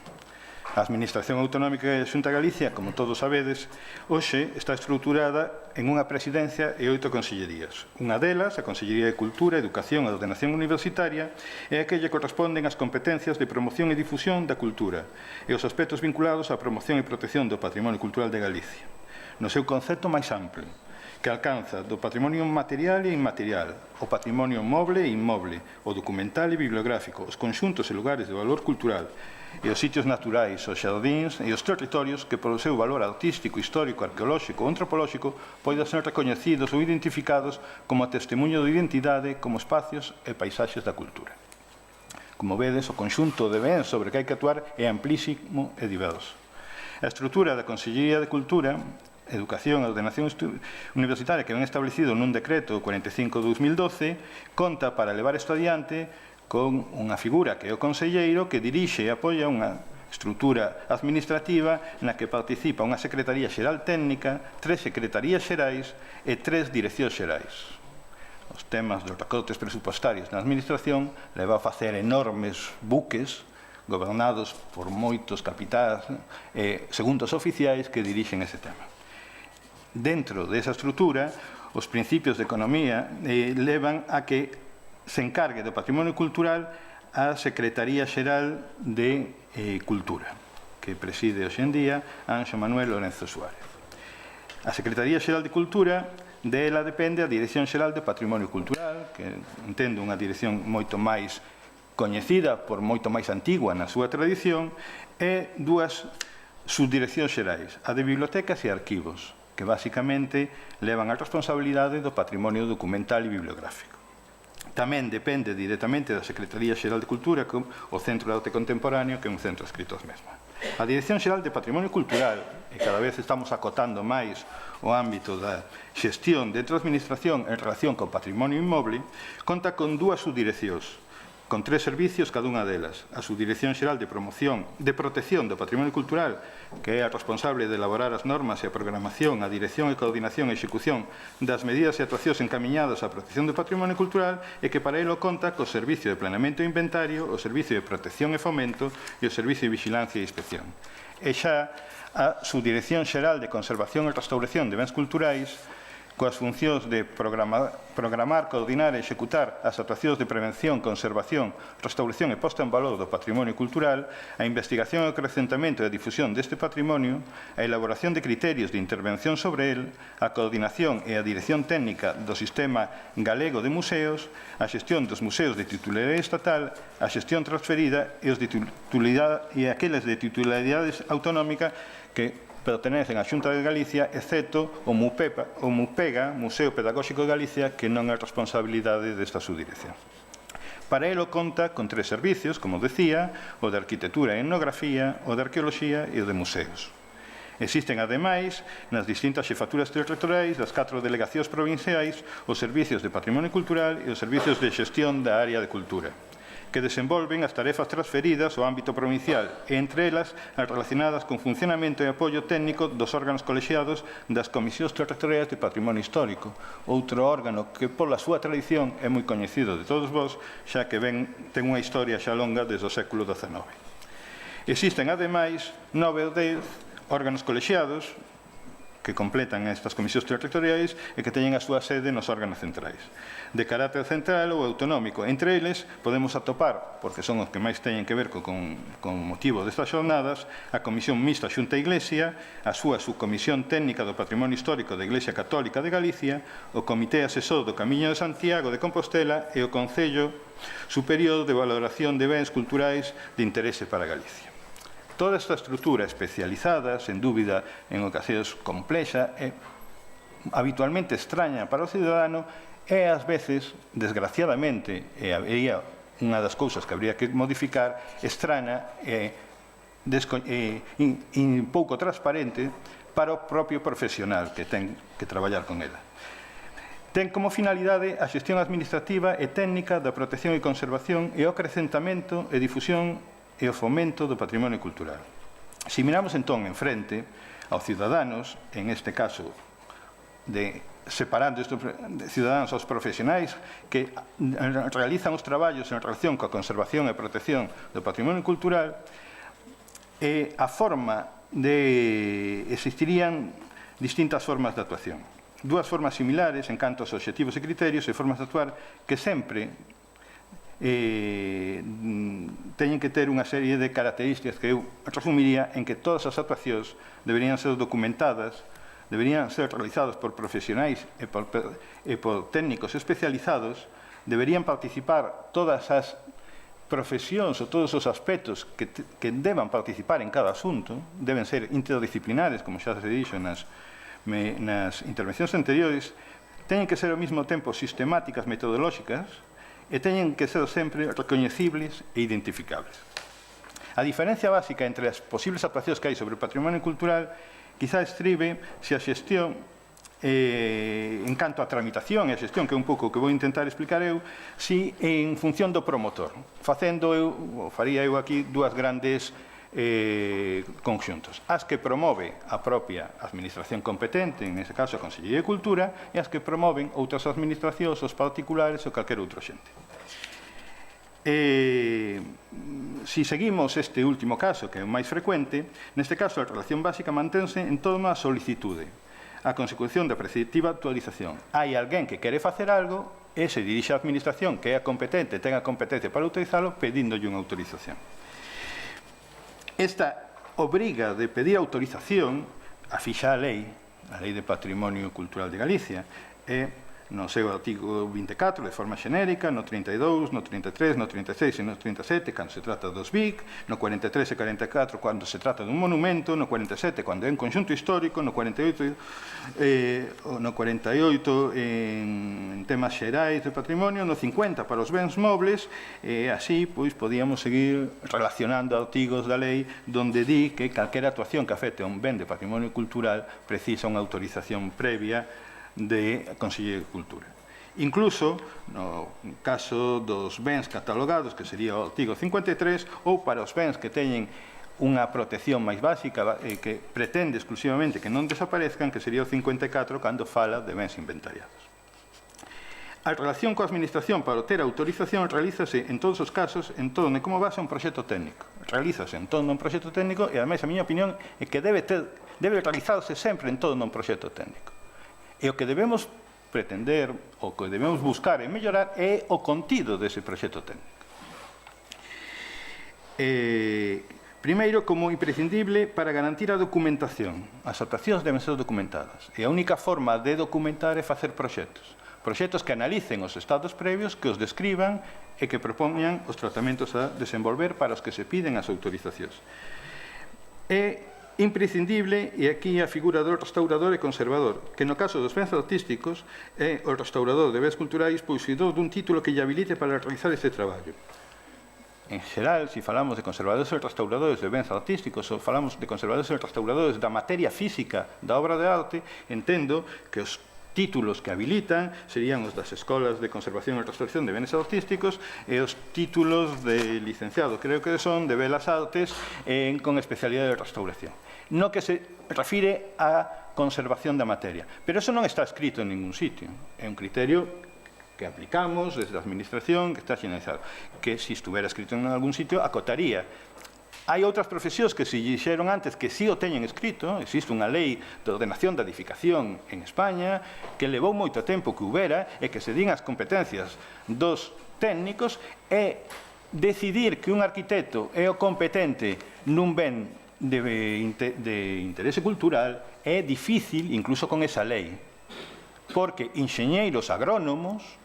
A Administración Autonómica da Xunta de Galicia, como todos sabedes, hoxe está estruturada en unha presidencia e 8 consellerías. Unha delas, a Consellería de Cultura, Educación e Ordenación Universitaria, é a que lle corresponden as competencias de promoción e difusión da cultura e os aspectos vinculados á promoción e protección do patrimonio cultural de Galicia, no seu concepto máis amplo, que alcanza do patrimonio material e inmaterial, o patrimonio moble e inmoble, o documental e bibliográfico, os conxuntos e lugares de valor cultural, e os sitios naturais, os xardíns e os territorios que, polo seu valor artístico, histórico, arqueolóxico ou antropolóxico, poden ser recoñecidos ou identificados como testemunho de identidade, como espacios e paisaxes da cultura. Como vedes, o conxunto de bens sobre que hai que actuar é amplísimo e diverso. A estrutura da Consellería de Cultura, Educación e Ordenación Universitaria, que ven establecido nun decreto 45/2012, conta para levar isto adiante con unha figura que é o conselleiro que dirixe e apoia unha estrutura administrativa na que participa unha Secretaría Xeral Técnica, 3 Secretarías Xerais e 3 Direccións Xerais. Os temas dos recortes presupuestarios na administración leva a facer enormes buques gobernados por moitos capitais e segundos oficiais que dirixen ese tema. Dentro desa estrutura, os principios de economía levan a que se encargue do patrimonio cultural a Secretaría Xeral de Cultura, que preside hoxe en día Anxo Manuel Lorenzo Suárez. A Secretaría Xeral de Cultura, dela depende a Dirección Xeral de Patrimonio Cultural, que entendo unha dirección moito máis coñecida, por moito máis antigua na súa tradición, e 2 subdireccións xerais, a de Bibliotecas e Arquivos, que basicamente levan a responsabilidade do patrimonio documental e bibliográfico. Tamén depende directamente da Secretaría Xeral de Cultura, o Centro de Arte Contemporáneo, que é un centro escrito mesma. A Dirección Xeral de Patrimonio Cultural, e cada vez estamos acotando máis o ámbito da xestión dentro da Administración en relación co patrimonio inmoble, conta con 2 subdireccións, con 3 servicios cada unha delas. A Subdirección Xeral de Protección do Patrimonio Cultural, que é a responsable de elaborar as normas e a programación, a dirección e coordinación e execución das medidas e actuacións encamiñadas á protección do patrimonio cultural e que para elo conta co Servicio de Planeamento e Inventario, o Servicio de Protección e Fomento e o Servicio de Vigilancia e Inspección. E xa a Subdirección Xeral de Conservación e Restauración de Bens Culturais, coas funcións de programar, coordinar e executar as actuacións de prevención, conservación, restauración e posta en valor do patrimonio cultural, a investigación e o acrecentamento e a difusión deste patrimonio, a elaboración de criterios de intervención sobre el, a coordinación e a dirección técnica do Sistema Galego de Museos, a xestión dos museos de titularidade estatal, a xestión transferida e aqueles de titularidade autonómica que pertenecen á Xunta de Galicia, excepto o MUPEGA, Museo Pedagóxico de Galicia, que non é responsabilidade desta subdirección. Para elo conta con 3 servicios, como decía, o de Arquitectura e Etnografía, o de Arqueoloxía e o de Museos. Existen, ademais, nas distintas xefaturas territoriais das 4 delegacións provinciais os servicios de Patrimonio Cultural e os servicios de xestión da área de cultura, que desenvolven as tarefas transferidas ao ámbito provincial e, entre elas, as relacionadas con funcionamento e apoio técnico dos órganos colexiados das Comisións Territoriais de Patrimonio Histórico, outro órgano que, pola súa tradición, é moi coñecido de todos vós, xa que ten unha historia xa longa desde o século XIX. Existen, ademais, 9 ou 10 órganos colexiados que completan estas comisións territoriais e que teñen a súa sede nos órganos centrais, de carácter central ou autonómico. Entre eles podemos atopar, porque son os que máis teñen que ver con motivo destas xornadas, a Comisión Mixta Xunta-Iglesia, a súa subcomisión técnica do Patrimonio Histórico da Iglesia Católica de Galicia, o Comité Asesor do Camiño de Santiago de Compostela e o Concello Superior de Valoración de Bens Culturais de Interese para Galicia. Toda esta estrutura especializada, sen dúbida, en ocasións complexa e habitualmente extraña para o cidadano, e ás veces, desgraciadamente, e habría unha das cousas que habría que modificar, extraña e pouco transparente para o propio profesional que ten que traballar con ela. Ten como finalidade a xestión administrativa e técnica da protección e conservación e o acrecentamento e difusión e o fomento do patrimonio cultural. Se miramos entón en frente aos ciudadanos, en este caso separando estes ciudadanos aos profesionais que realizan os traballos en relación coa conservación e protección do patrimonio cultural, a forma existirían distintas formas de actuación. Dúas formas similares en canto aos obxectivos e criterios e formas de actuar que sempre teñen que ter unha serie de características que eu resumiría en que todas as actuacións deberían ser documentadas, deberían ser realizadas por profesionais e por técnicos especializados, deberían participar todas as profesións ou todos os aspectos que deban participar en cada asunto, deben ser interdisciplinares, como xa se dixo nas intervencións anteriores, teñen que ser ao mesmo tempo sistemáticas, metodolóxicas, e teñen que ser sempre recoñecibles e identificables. A diferencia básica entre as posibles actuacións que hai sobre o patrimonio cultural quizá estribe se a xestión en canto a tramitación e a xestión, que é un pouco o que vou intentar explicar eu, si en función do promotor, faría eu aquí dúas grandes conxuntos. As que promove a propia administración competente, en ese caso a Consellería de Cultura, e as que promoven outras administracións, os particulares ou calquer outro xente. Si seguimos este último caso, que é o máis frecuente, neste caso a relación básica mantense en torno á solicitude, a consecución da preceptiva actualización. Hai alguén que quere facer algo e se dirixe á administración que é a competente, ten a competencia para utilizalo, pedíndolle unha autorización. Esta obriga de pedir autorización a fixa a Lei de Patrimonio Cultural de Galicia, no seu artigo 24, de forma xenérica, no 32, no 33, no 36 e no 37, cando se trata dos BIC, no 43 e 44, cando se trata dun monumento, no 47, cando é un conxunto histórico, no 48 en temas xerais de patrimonio, no 50 para os bens mobles, e así, pois, podíamos seguir relacionando artigos da lei donde di que calquera actuación que afecte a un ben de patrimonio cultural precisa unha autorización previa de Consellería de Cultura. incluso no caso dos bens catalogados, que sería o artigo 53, ou para os bens que teñen unha protección máis básica que pretende exclusivamente que non desaparezcan, que sería o 54 cando fala de bens inventariados. A relación coa administración para obter autorización realízase en todos os casos en torno de como base un proxecto técnico. Realízase en torno a un proxecto técnico e, ademais, a miña opinión é que debe realizarse sempre en torno a un proxecto técnico. E o que debemos pretender, o que debemos buscar e mellorar é o contido dese proxecto técnico. Primeiro, como imprescindible para garantir a documentación. As actuacións deben ser documentadas. E a única forma de documentar é facer proxectos. Proxectos que analicen os estados previos, que os describan e que propoñan os tratamentos a desenvolver para os que se piden as autorizacións. É imprescindible, e aquí a figura do restaurador e conservador, que no caso dos bens artísticos é o restaurador de bens culturais posuidor dun título que lle habilite para realizar este traballo. En xeral, se falamos de conservadores e restauradores de bens artísticos ou falamos de conservadores e restauradores da materia física da obra de arte, entendo que os títulos que habilitan serían os das escolas de conservación e restauración de bens artísticos e os títulos de licenciado, creo que son, de Belas Artes con especialidade de restauración, no que se refire á conservación da materia. Pero eso non está escrito en ningún sitio, é un criterio que aplicamos desde a administración, que está xeneralizado, que se estuvera escrito en algún sitio acotaría. Hai outras profesións que se dixeron antes que si o teñen escrito, existe unha lei de ordenación da edificación en España que levou moito tempo que houbera e que se din as competencias dos técnicos e decidir que un arquitecto é o competente nun ben de interese cultural é difícil incluso con esa lei, porque enxeñeiros agrónomos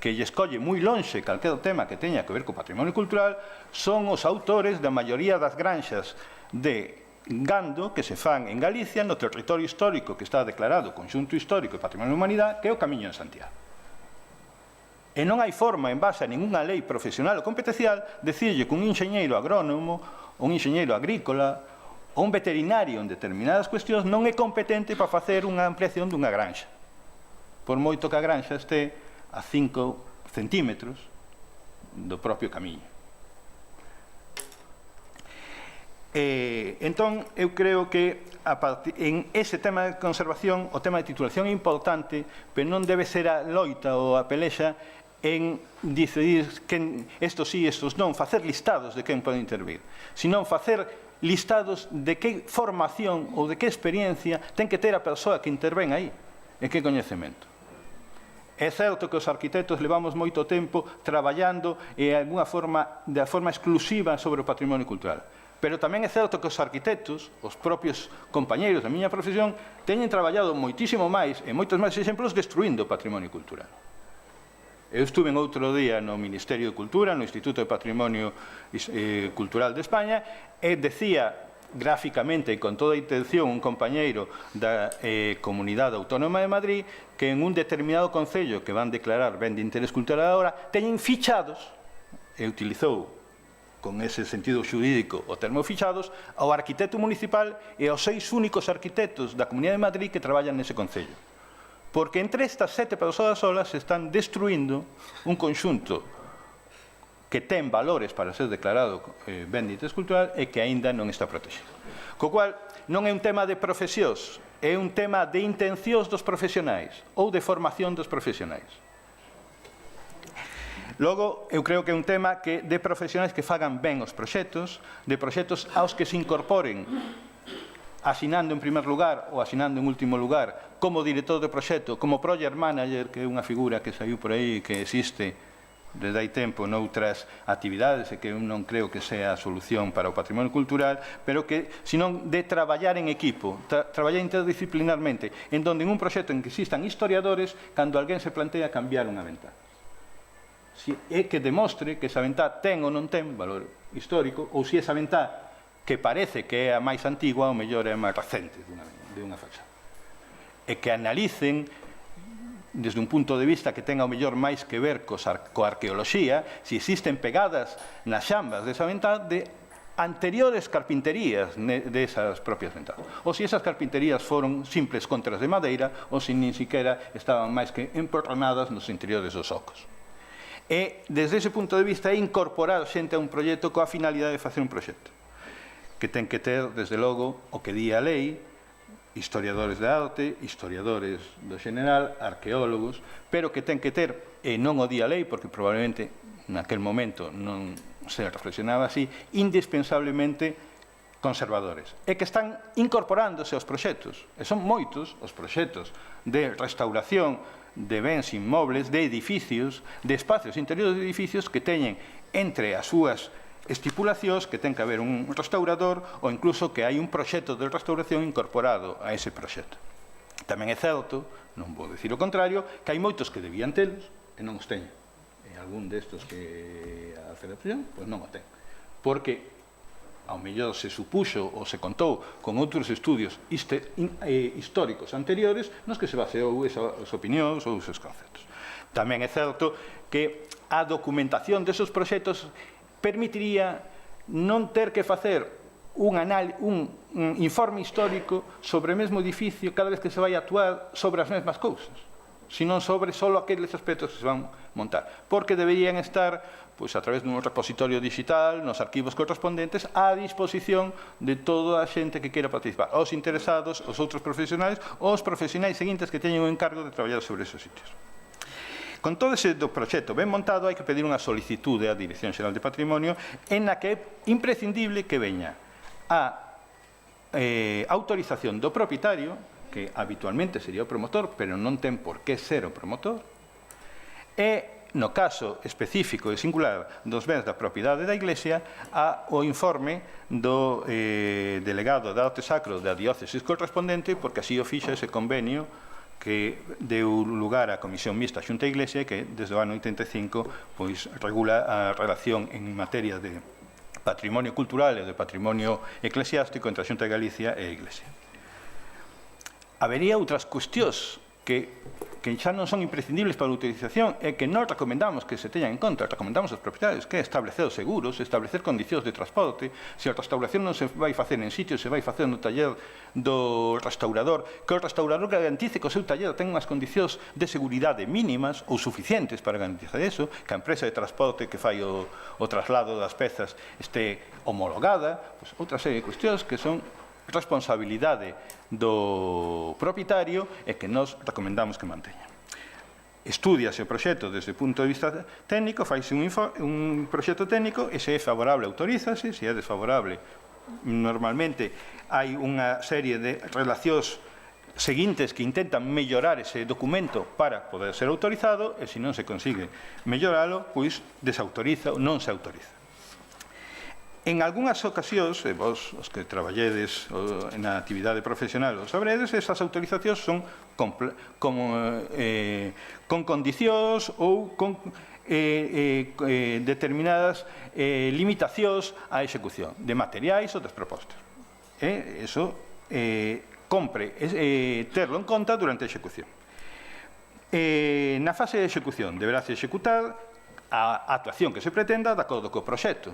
que lle escolle moi lonxe calquer tema que teña que ver co patrimonio cultural, son os autores da maioría das granxas de gando que se fan en Galicia, no territorio histórico que está declarado Conxunto Histórico e Patrimonio da Humanidade, que é o Camiño de Santiago. E non hai forma, en base a ninguna lei profesional ou competencial, decirlle que un enxeñeiro agrónomo, un enxeñeiro agrícola ou un veterinario en determinadas cuestións non é competente para facer unha ampliación dunha granxa. Por moito que a granxa este a 5 centímetros do propio camiño. Entón, eu creo que en ese tema de conservación, o tema de titulación é importante, pero non debe ser a loita ou a pelexa en decidir quen estos sí, estos non, facer listados de quen pode intervir, senón facer listados de que formación ou de que experiencia ten que ter a persoa que intervén aí, e que coñecemento. É certo que os arquitectos levamos moito tempo traballando de forma exclusiva sobre o patrimonio cultural. Pero tamén é certo que os arquitectos, os propios compañeiros da miña profesión, teñen traballado moitísimo máis e moitos máis exemplos destruindo o patrimonio cultural. Eu estuve en outro día no Ministerio de Cultura, no Instituto de Patrimonio Cultural de España, e decía gráficamente e con toda a intención un compañeiro da Comunidade Autónoma de Madrid que en un determinado concello que van declarar ben de interés cultural agora teñen fichados, e utilizou con ese sentido xurídico o termo fichados, ao arquitecto municipal e aos 6 únicos arquitectos da Comunidade de Madrid que traballan nese concello. Porque entre estas 7 persoas solas se están destruindo un conxunto que ten valores para ser declarado ben de interés cultural e que aínda non está protegido. Co cual, non é un tema de profesións, é un tema de intencións dos profesionais ou de formación dos profesionais. Logo, eu creo que é un tema de profesionais que fagan ben os proxectos, de proxectos aos que se incorporen asinando en primer lugar ou asinando en último lugar como director de proxecto, como project manager, que é unha figura que saiu por aí que existe desde hai tempo noutras actividades e que eu non creo que sea a solución para o patrimonio cultural, pero que, senón de traballar en equipo, traballar interdisciplinarmente, en donde en un proxecto en que existan historiadores, cando alguén se plantea cambiar unha ventá. É que demostre que esa ventá ten ou non ten valor histórico, ou se esa ventá que parece que é a máis antigua, ou mellor é a máis recente de unha fachada. E que analicen desde un punto de vista que tenga o mellor máis que ver coa arqueoloxía, se existen pegadas nas xambas desa ventá de anteriores carpinterías desas propias ventanas. Ou se esas carpinterías foron simples contras de madeira, ou se nin siquiera estaban máis que emporronadas nos interiores dos ocos. E, desde ese punto de vista, é incorporar xente a un proxecto coa finalidade de facer un proxecto que ten que ter, desde logo, o que di a lei, historiadores de arte, historiadores do general, arqueólogos, pero que ten que ter, e non o di a lei, porque probablemente naquel momento non se reflexionaba así, indispensablemente conservadores, e que están incorporándose aos proxectos, e son moitos os proxectos de restauración de bens inmobles, de edificios, de espacios interiores de edificios que teñen entre as súas estipulacións que ten que haber un restaurador ou incluso que hai un proxecto de restauración incorporado a ese proxecto. Tamén é certo, non vou dicir o contrario, que hai moitos que debían telos e non os teñen. E algún destos que a federación, pois non o ten. Porque ao mellor se supuxo ou se contou con outros estudios históricos anteriores nos que se baseou esas opinións ou esos conceptos. Tamén é certo que a documentación desos proxectos permitiría non ter que facer un informe histórico sobre o mesmo edificio cada vez que se vai a actuar sobre as mesmas cousas, senón sobre só aqueles aspectos que se van montar, porque deberían estar pois, a través dun repositorio digital nos arquivos correspondentes á disposición de toda a xente que queira participar, os interesados, os outros profesionais ou os profesionais seguintes que teñen o encargo de traballar sobre esos sitios. Con todo ese proxecto ben montado, hai que pedir unha solicitude á Dirección Xeral de Patrimonio en na que é imprescindible que veña a autorización do propietario, que habitualmente sería o promotor, pero non ten por que ser o promotor, e, no caso específico e singular dos bens da propiedade da Iglesia, o informe do delegado de arte sacro da diócesis correspondente, porque así o fixa ese convenio que deu lugar á Comisión Mixta Xunta e Iglesia que desde o ano 85 pois, regula a relación en materia de patrimonio cultural e de patrimonio eclesiástico entre a Xunta de Galicia e a Iglesia. Habería outras cuestións que xa non son imprescindibles para a utilización e que non recomendamos que se teñan en conta, recomendamos aos propietarios que establecer os seguros, establecer condicións de transporte, se a restauración non se vai facer en sitio, se vai facer no taller do restaurador, que o restaurador garantice que o seu taller ten unhas condicións de seguridade mínimas ou suficientes para garantizar eso, que a empresa de transporte que fai o traslado das pezas este homologada, pois, outra serie de cuestións que son responsabilidade do propietario e que nós recomendamos que manteña. Estúdiase o proxecto desde o punto de vista técnico, faise un proxecto técnico e se é favorable autorízase, se é desfavorable normalmente hai unha serie de relacións seguintes que intentan mellorar ese documento para poder ser autorizado e se non se consigue melloralo, pois desautoriza ou non se autoriza. En algunhas ocasións, vos, os que traballedes na actividade profesional, os sabredes, esas autorizacións son con condicións ou con determinadas limitacións á execución de materiais ou das propostas. Eso compre terlo en conta durante a execución. Na fase de execución deberá executar a actuación que se pretenda de acordo co proxecto,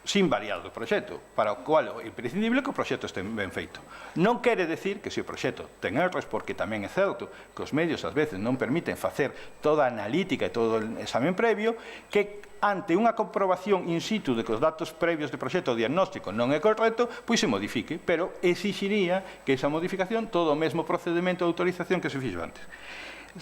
sin variar do proxecto, para o cual é imprescindible que o proxecto este ben feito. Non quere decir que se o proxecto ten erros, porque tamén é certo que os medios ás veces non permiten facer toda a analítica e todo o examen previo, que ante unha comprobación in situ de que os datos previos de proxecto o diagnóstico non é correcto, pois se modifique, pero exixiría que esa modificación, todo o mesmo procedimento de autorización que se fixo antes.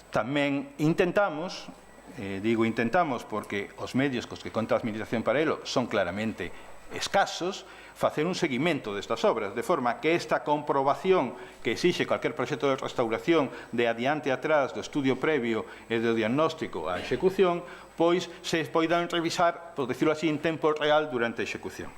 Tamén intentamos, digo intentamos porque os medios cos que conta a Administración Paralelo son claramente escasos, facer un seguimento destas obras, de forma que esta comprobación que exixe cualquier proxecto de restauración de adiante a atrás do estudio previo e do diagnóstico á execución, pois se poidan revisar, por decirlo así, en tempo real durante a execución.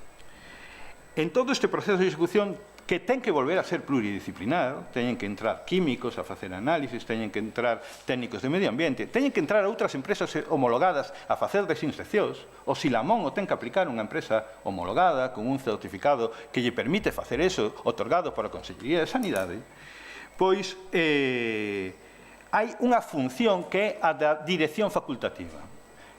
En todo este proceso de execución, que ten que volver a ser pluridisciplinar, teñen que entrar químicos a facer análisis, teñen que entrar técnicos de medio ambiente, teñen que entrar outras empresas homologadas a facer desinfeccións, o Silamón o ten que aplicar unha empresa homologada con un certificado que lle permite facer eso, otorgado por a Consellería de Sanidade, pois hai unha función que é a da dirección facultativa,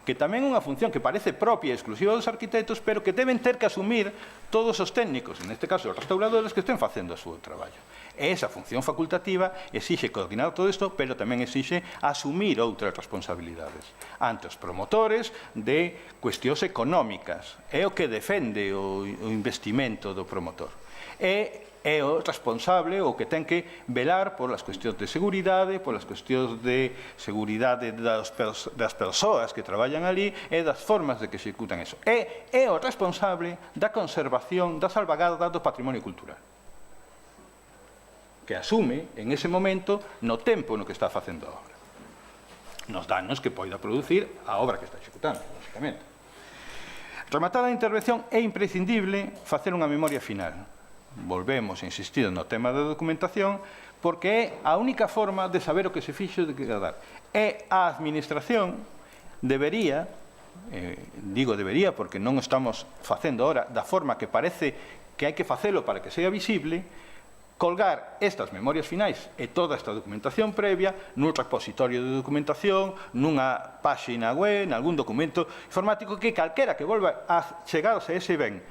que tamén é unha función que parece propia e exclusiva dos arquitectos, pero que deben ter que asumir todos os técnicos, en este caso os restauradores, que estén facendo o seu traballo. E esa función facultativa exixe coordinar todo isto, pero tamén exixe asumir outras responsabilidades ante os promotores de cuestións económicas. É o que defende o investimento do promotor. É o responsable o que ten que velar polas cuestións de seguridade, polas cuestións de seguridade das persoas que traballan ali e das formas de que executan eso. É o responsable da conservación, da salvaguarda do patrimonio cultural, que asume en ese momento no tempo no que está facendo a obra, nos danos que poida producir a obra que está executando, lógicamente. Rematada a intervención, é imprescindible facer unha memoria final. Volvemos a insistir no tema da documentación, porque é a única forma de saber o que se fixo e de que dar. E a administración debería, digo debería porque non estamos facendo ahora da forma que parece que hai que facelo para que sea visible, colgar estas memorias finais e toda esta documentación previa nun repositorio de documentación, nunha páxina web, en algún documento informático que calquera que volva a chegarse a ese ben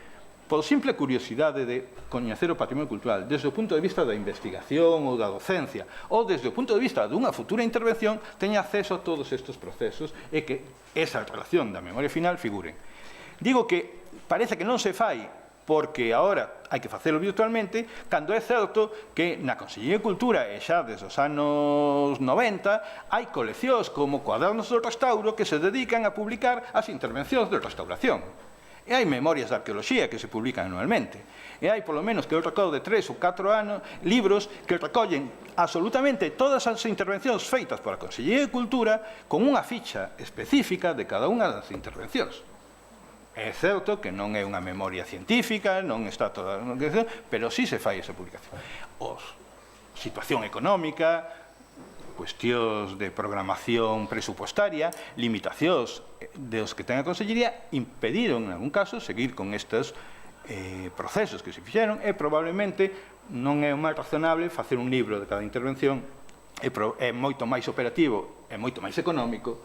por simple curiosidade de coñecer o patrimonio cultural desde o punto de vista da investigación ou da docencia ou desde o punto de vista dunha futura intervención teña acceso a todos estes procesos e que esa relación da memoria final figure. Digo que parece que non se fai porque agora hai que facelo virtualmente, cando é certo que na Consellería de Cultura e xa desde os anos 90 hai coleccións como Cuadernos do Restauro que se dedican a publicar as intervencións de restauración. E hai memorias de arqueoloxía que se publican anualmente. E hai, polo menos, que eu recordo de 3 ou 4 anos, libros que recollen absolutamente todas as intervencións feitas por a Consellería de Cultura con unha ficha específica de cada unha das intervencións. É certo que non é unha memoria científica, non está toda, pero sí se fai esa publicación. Situación económica, cuestións de programación presupuestaria, limitacións dos que ten a Consellería, impediron, en algún caso, seguir con estes procesos que se fixeron e probablemente non é o máis razonable facer un libro de cada intervención, é moito máis operativo, é moito máis económico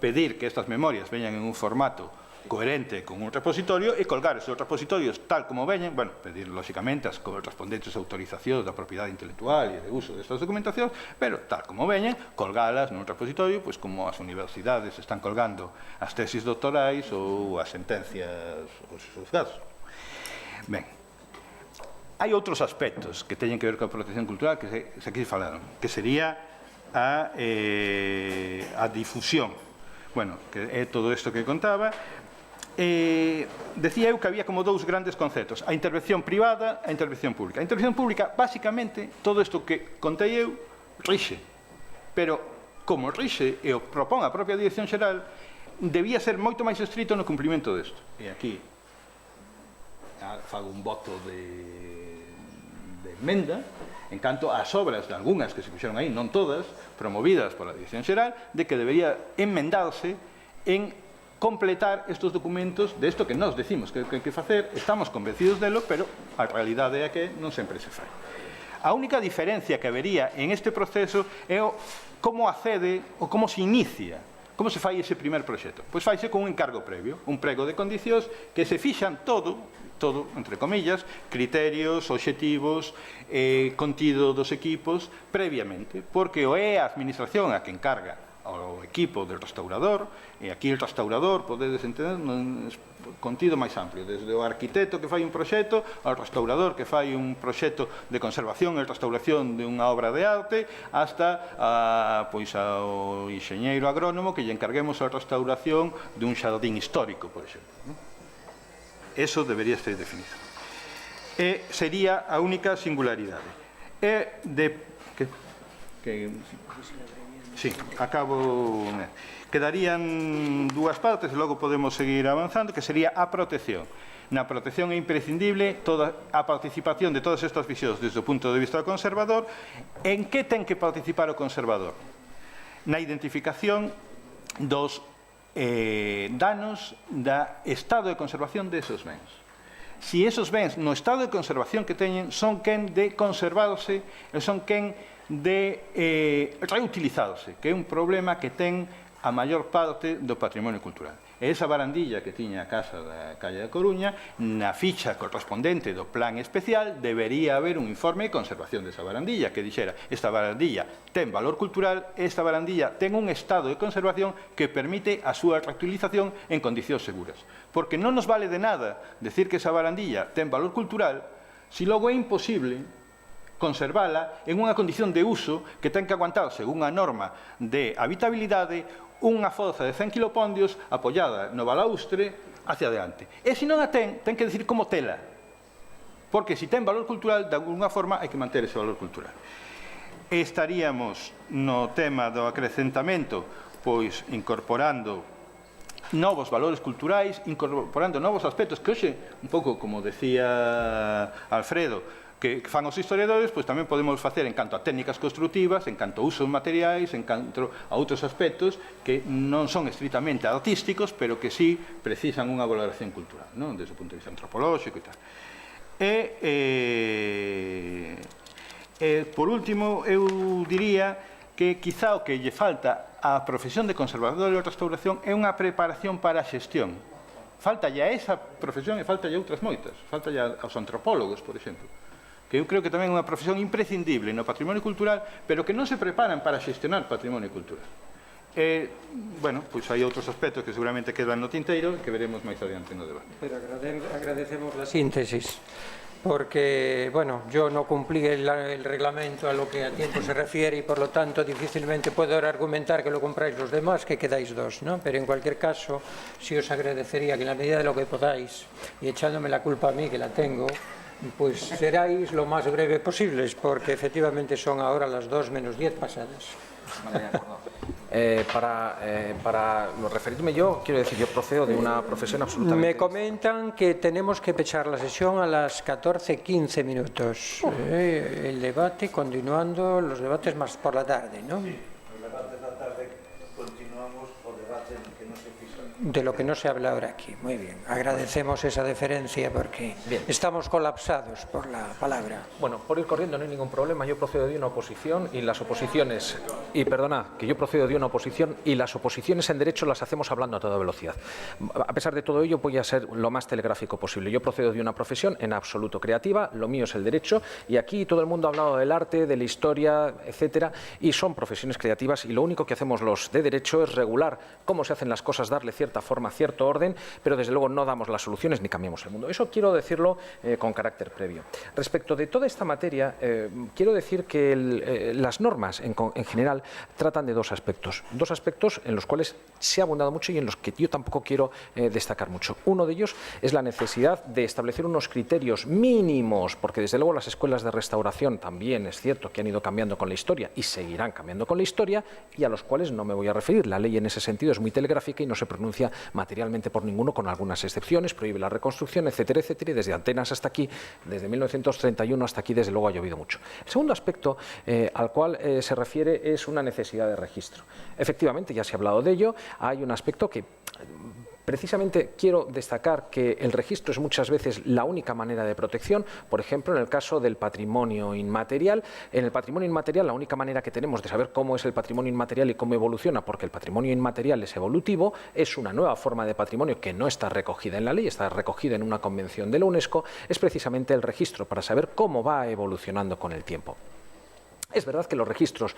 pedir que estas memorias veñan en un formato coherente con un repositorio e colgar esos repositorios tal como veñen, bueno, pedir lógicamente as correspondentes autorizacións da propiedade intelectual e de uso destas documentacións, pero tal como veñen, colgalas nun repositorio, pois como as universidades están colgando as tesis doctorais ou as sentencias os xulgados. Ben, hai outros aspectos que teñen que ver coa protección cultural que se aquí falaron, que sería a difusión. Bueno, que é todo isto que contaba. Decía eu que había como dous grandes conceptos, a intervención privada e a intervención pública. A intervención pública, basicamente, todo isto que contei eu, rixe. Pero, como rixe e o propón a propia Dirección Xeral, debía ser moito máis estrito no cumprimento desto. E aquí fago un voto de emenda en canto ás obras de algunhas que se fixeron aí, non todas, promovidas pola Dirección Xeral, de que debería enmendarse en completar estes documentos de isto que nós decimos que hai que facer, estamos convencidos delo, pero a realidade é que non sempre se fai. A única diferencia que habería en este proceso é como accede ou como se inicia, como se fai ese primer proxecto. Pois faise con un encargo previo, un prego de condicións que se fixan todo, entre comillas, criterios, obxectivos, contido dos equipos previamente, porque o é a administración a que encarga ao equipo del restaurador, e aquí o restaurador, podedes entender, contido máis amplio, desde o arquitecto que fai un proxecto, ao restaurador que fai un proxecto de conservación e restauración de unha obra de arte, hasta ao enxeñeiro agrónomo que lle encarguemos a restauración de un xardín histórico, por exemplo. Eso debería ser definido. E sería a única singularidade. Sí, acabo. Quedarían dúas partes e logo podemos seguir avanzando, que sería a protección. Na protección é imprescindible toda a participación de todas estas visións desde o punto de vista do conservador. En que ten que participar o conservador? Na identificación dos danos da estado de conservación desos bens. Si esos bens no estado de conservación que teñen son quen de conservarse e son quen de reutilizarse, que é un problema que ten a maior parte do patrimonio cultural. E esa varandilla que tiña a Casa da Calle da Coruña, na ficha correspondente do plan especial, debería haber un informe de conservación desa varandilla, que dixera, esta varandilla ten valor cultural, esta varandilla ten un estado de conservación que permite a súa reutilización en condicións seguras. Porque non nos vale de nada decir que esa varandilla ten valor cultural, se logo é imposible conservala en unha condición de uso que ten que aguantar, según a norma de habitabilidade, unha foza de 100 kilopondios apoiada no balaustre hacia adelante. E se non a ten que decir como tela. Porque se ten valor cultural, de alguna forma, hai que manter ese valor cultural. Estaríamos no tema do acrecentamento, pois incorporando novos valores culturais, incorporando novos aspectos, que hoxe, un pouco como decía Alfredo, que fan os historiadores, pois tamén podemos facer en canto a técnicas constructivas, en canto a usos materiais, en canto a outros aspectos que non son estritamente artísticos, pero que sí precisan unha valoración cultural, non? Desde o punto de vista antropolóxico e tal. Por último, eu diría que quizá o que lle falta á profesión de conservador e restauración é unha preparación para a xestión. Falta ya esa profesión e falta ya outras moitas. Falta ya aos antropólogos, por exemplo, que eu creo que tamén é unha profesión imprescindible no patrimonio cultural, pero que non se preparan para xestionar patrimonio cultural. Bueno, pois hai outros aspectos que seguramente quedan no tinteiro e que veremos máis adiante no debate. Pero agradecemos la síntesis, porque, bueno, yo no cumplí el reglamento a lo que a tiempo se refiere y, por lo tanto, difícilmente puedo argumentar que lo compráis los demás, que quedáis dos, ¿no? Pero, en cualquier caso, sí os agradecería que, en la medida de lo que podáis, y echándome la culpa a mí, que la tengo, pues seráis lo más breve posibles, porque efectivamente son ahora las 2 menos 10 pasadas. Vale, de acuerdo. Para referirme yo, quiero decir, yo procedo de una profesión absolutamente... Me comentan que tenemos que pechar la sesión a las 14:15 minutos. El debate, continuando los debates más por la tarde, ¿no? Sí, los debates de la tarde continuamos por debates que no se fijan. De lo que no se habla ahora aquí. Muy bien. Agradecemos esa deferencia porque estamos colapsados por la palabra. Bueno, por ir corriendo no hay ningún problema. Yo procedo de una oposición y las oposiciones... Y perdona, que yo procedo de una oposición y las oposiciones en derecho las hacemos hablando a toda velocidad. A pesar de todo ello, voy a ser lo más telegráfico posible. Yo procedo de una profesión en absoluto creativa, lo mío es el derecho, y aquí todo el mundo ha hablado del arte, de la historia, etcétera, y son profesiones creativas, y lo único que hacemos los de derecho es regular cómo se hacen las cosas, darle cierta forma, cierto orden, pero desde luego no damos las soluciones ni cambiamos el mundo. Eso quiero decirlo con carácter previo. Respecto de toda esta materia, quiero decir que las normas en general tratan de dos aspectos en los cuales se ha abundado mucho y en los que yo tampoco quiero destacar mucho. Uno de ellos es la necesidad de establecer unos criterios mínimos, porque desde luego las escuelas de restauración también es cierto que han ido cambiando con la historia y seguirán cambiando con la historia, y a los cuales no me voy a referir. La ley en ese sentido es muy telegráfica y no se pronuncia materialmente por ninguno, con algunas excepciones, prohíbe la reconstrucción, etcétera, etcétera, y desde Atenas hasta aquí, desde 1931 hasta aquí, desde luego ha llovido mucho. El segundo aspecto al cual se refiere es una necesidad de registro. Efectivamente, ya se ha hablado de ello, hay un aspecto que precisamente quiero destacar, que el registro es muchas veces la única manera de protección. Por ejemplo, en el caso del patrimonio inmaterial, la única manera que tenemos de saber cómo es el patrimonio inmaterial y cómo evoluciona, porque el patrimonio inmaterial es evolutivo, es una nueva forma de patrimonio que no está recogida en la ley, está recogida en una convención de la UNESCO, es precisamente el registro para saber cómo va evolucionando con el tiempo. Es verdad que los registros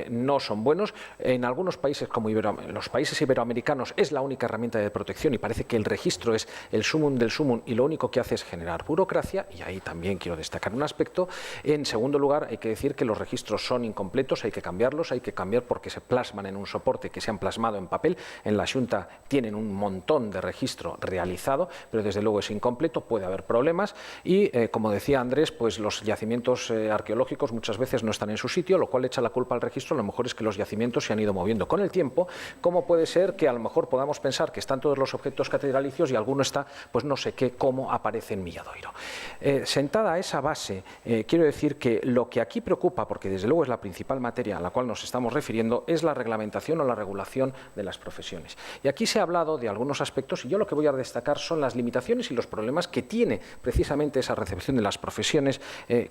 no son buenos. En algunos países, como los países iberoamericanos, es la única herramienta de protección y parece que el registro es el sumum del sumum y lo único que hace es generar burocracia, y ahí también quiero destacar un aspecto. En segundo lugar, hay que decir que los registros son incompletos, hay que cambiarlos, porque se plasman en un soporte que se han plasmado en papel. En la Xunta tienen un montón de registro realizado, pero desde luego es incompleto, puede haber problemas y, como decía Andrés, pues los yacimientos arqueológicos muchas veces no están en su sitio, lo cual echa la culpa al registro. A lo mejor es que los yacimientos se han ido moviendo con el tiempo. ¿Cómo puede ser que a lo mejor podamos pensar que están todos los objetos catedralicios y alguno está, pues no sé qué, cómo aparece en Milladoiro? Sentada a esa base, quiero decir que lo que aquí preocupa, porque desde luego es la principal materia a la cual nos estamos refiriendo, es la reglamentación o la regulación de las profesiones. Y aquí se ha hablado de algunos aspectos y yo lo que voy a destacar son las limitaciones y los problemas que tiene precisamente esa recepción de las profesiones,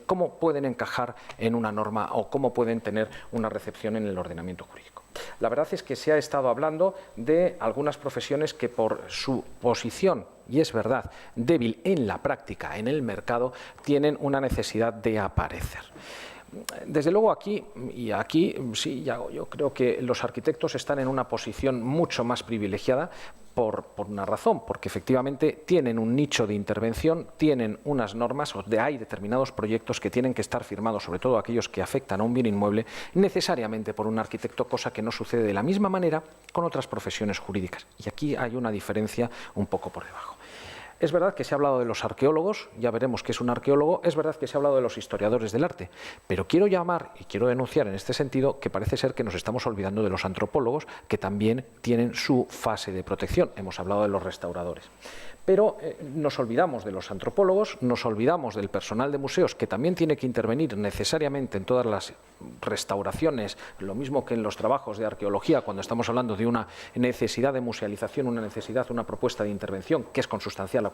cómo pueden encajar en una norma norma o cómo pueden tener una recepción en el ordenamiento jurídico. La verdad es que se ha estado hablando de algunas profesiones que por su posición, y es verdad, débil en la práctica, en el mercado, tienen una necesidad de aparecer. Desde luego aquí sí, yo creo que los arquitectos están en una posición mucho más privilegiada por una razón, porque efectivamente tienen un nicho de intervención, tienen unas normas, hay determinados proyectos que tienen que estar firmados, sobre todo aquellos que afectan a un bien inmueble, necesariamente por un arquitecto, cosa que no sucede de la misma manera con otras profesiones jurídicas. Y aquí hay una diferencia un poco por debajo. Es verdad que se ha hablado de los arqueólogos, ya veremos qué es un arqueólogo, es verdad que se ha hablado de los historiadores del arte, pero quiero llamar y quiero denunciar en este sentido que parece ser que nos estamos olvidando de los antropólogos, que también tienen su fase de protección. Hemos hablado de los restauradores. Pero nos olvidamos de los antropólogos, nos olvidamos del personal de museos, que también tiene que intervenir necesariamente en todas las restauraciones, lo mismo que en los trabajos de arqueología, cuando estamos hablando de una necesidad de musealización, una propuesta de intervención que es consustancial a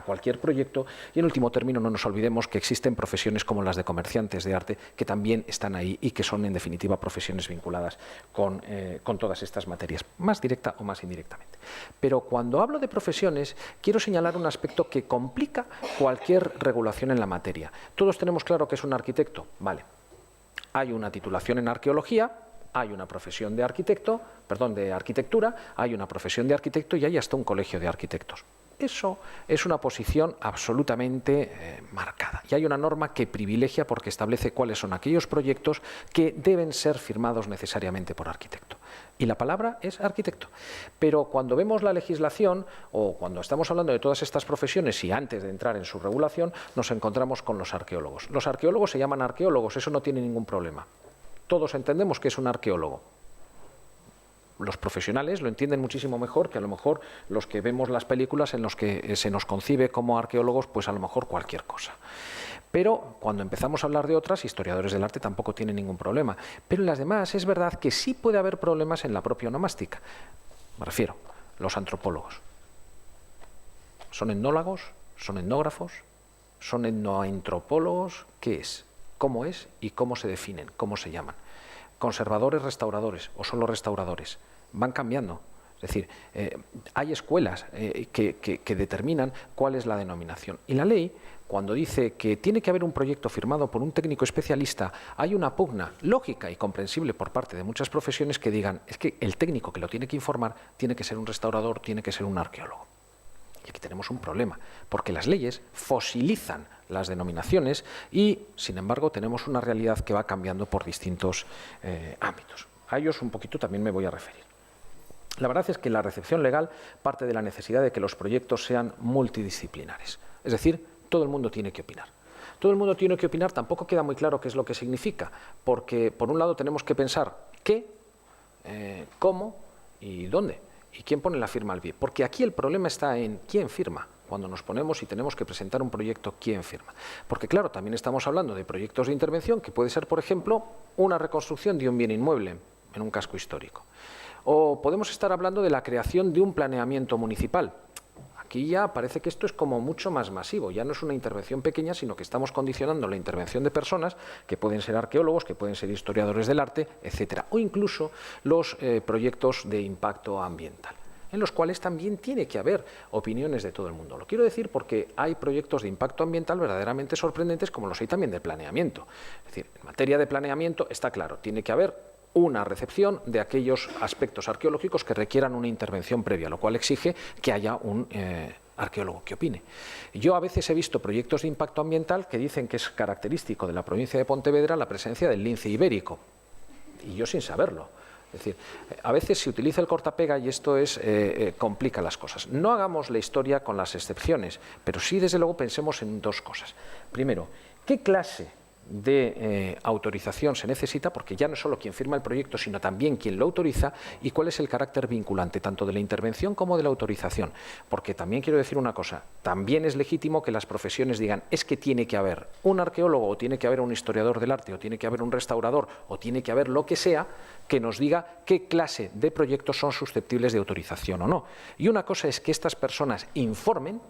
cualquier proyecto. Y en último término, no nos olvidemos que existen profesiones como las de comerciantes de arte, que también están ahí y que son en definitiva profesiones vinculadas con todas estas materias, más directa o más indirectamente. Pero cuando hablo de profesiones, quiero señalar un aspecto que complica cualquier regulación en la materia. Todos tenemos claro que es un arquitecto, vale. Hay una titulación en arqueología, hay una profesión de arquitectura, hay una profesión de arquitecto y hay hasta un colegio de arquitectos. Eso es una posición absolutamente marcada. Y hay una norma que privilegia porque establece cuáles son aquellos proyectos que deben ser firmados necesariamente por arquitecto. Y la palabra es arquitecto. Pero cuando vemos la legislación o cuando estamos hablando de todas estas profesiones y antes de entrar en su regulación, nos encontramos con los arqueólogos. Los arqueólogos se llaman arqueólogos, eso no tiene ningún problema. Todos entendemos que es un arqueólogo. Los profesionales lo entienden muchísimo mejor que a lo mejor los que vemos las películas en los que se nos concibe como arqueólogos, pues a lo mejor cualquier cosa. Pero cuando empezamos a hablar de otras, historiadores del arte tampoco tienen ningún problema. Pero en las demás es verdad que sí puede haber problemas en la propia onomástica. Me refiero, los antropólogos. ¿Son etnólogos? ¿Son etnógrafos? ¿Son etnoantropólogos? ¿Qué es? ¿Cómo es? ¿Y cómo se definen? ¿Cómo se llaman? ¿Conservadores, restauradores o solo restauradores? Van cambiando. Es decir, hay escuelas que determinan cuál es la denominación. Y la ley, cuando dice que tiene que haber un proyecto firmado por un técnico especialista, hay una pugna lógica y comprensible por parte de muchas profesiones que digan, es que el técnico que lo tiene que informar tiene que ser un restaurador, tiene que ser un arqueólogo. Y aquí tenemos un problema, porque las leyes fosilizan las denominaciones y, sin embargo, tenemos una realidad que va cambiando por distintos ámbitos. A ellos un poquito también me voy a referir. La verdad es que la recepción legal parte de la necesidad de que los proyectos sean multidisciplinares. Es decir, todo el mundo tiene que opinar. Todo el mundo tiene que opinar, tampoco queda muy claro qué es lo que significa, porque por un lado tenemos que pensar qué, cómo y dónde. ¿Y quién pone la firma al pie? Porque aquí el problema está en quién firma. Cuando nos ponemos y tenemos que presentar un proyecto, ¿quién firma? Porque claro, también estamos hablando de proyectos de intervención, que puede ser, por ejemplo, una reconstrucción de un bien inmueble en un casco histórico. O podemos estar hablando de la creación de un planeamiento municipal. Aquí ya parece que esto es como mucho más masivo, ya no es una intervención pequeña, sino que estamos condicionando la intervención de personas que pueden ser arqueólogos, que pueden ser historiadores del arte, etcétera, o incluso los proyectos de impacto ambiental, en los cuales también tiene que haber opiniones de todo el mundo. Lo quiero decir porque hay proyectos de impacto ambiental verdaderamente sorprendentes, como los hay también de planeamiento. Es decir, en materia de planeamiento está claro, tiene que haber una recepción de aquellos aspectos arqueológicos que requieran una intervención previa, lo cual exige que haya un arqueólogo que opine. Yo a veces he visto proyectos de impacto ambiental que dicen que es característico de la provincia de Pontevedra la presencia del lince ibérico, y yo sin saberlo. Es decir, a veces se utiliza el cortapega y esto complica las cosas. No hagamos la historia con las excepciones, pero sí, desde luego, pensemos en dos cosas. Primero, ¿qué clase de autorización se necesita? Porque ya no es solo quien firma el proyecto, sino también quien lo autoriza, y cuál es el carácter vinculante tanto de la intervención como de la autorización. Porque también quiero decir una cosa, también es legítimo que las profesiones digan, es que tiene que haber un arqueólogo, o tiene que haber un historiador del arte, o tiene que haber un restaurador, o tiene que haber lo que sea, que nos diga qué clase de proyectos son susceptibles de autorización o no. Y una cosa es que estas personas informen,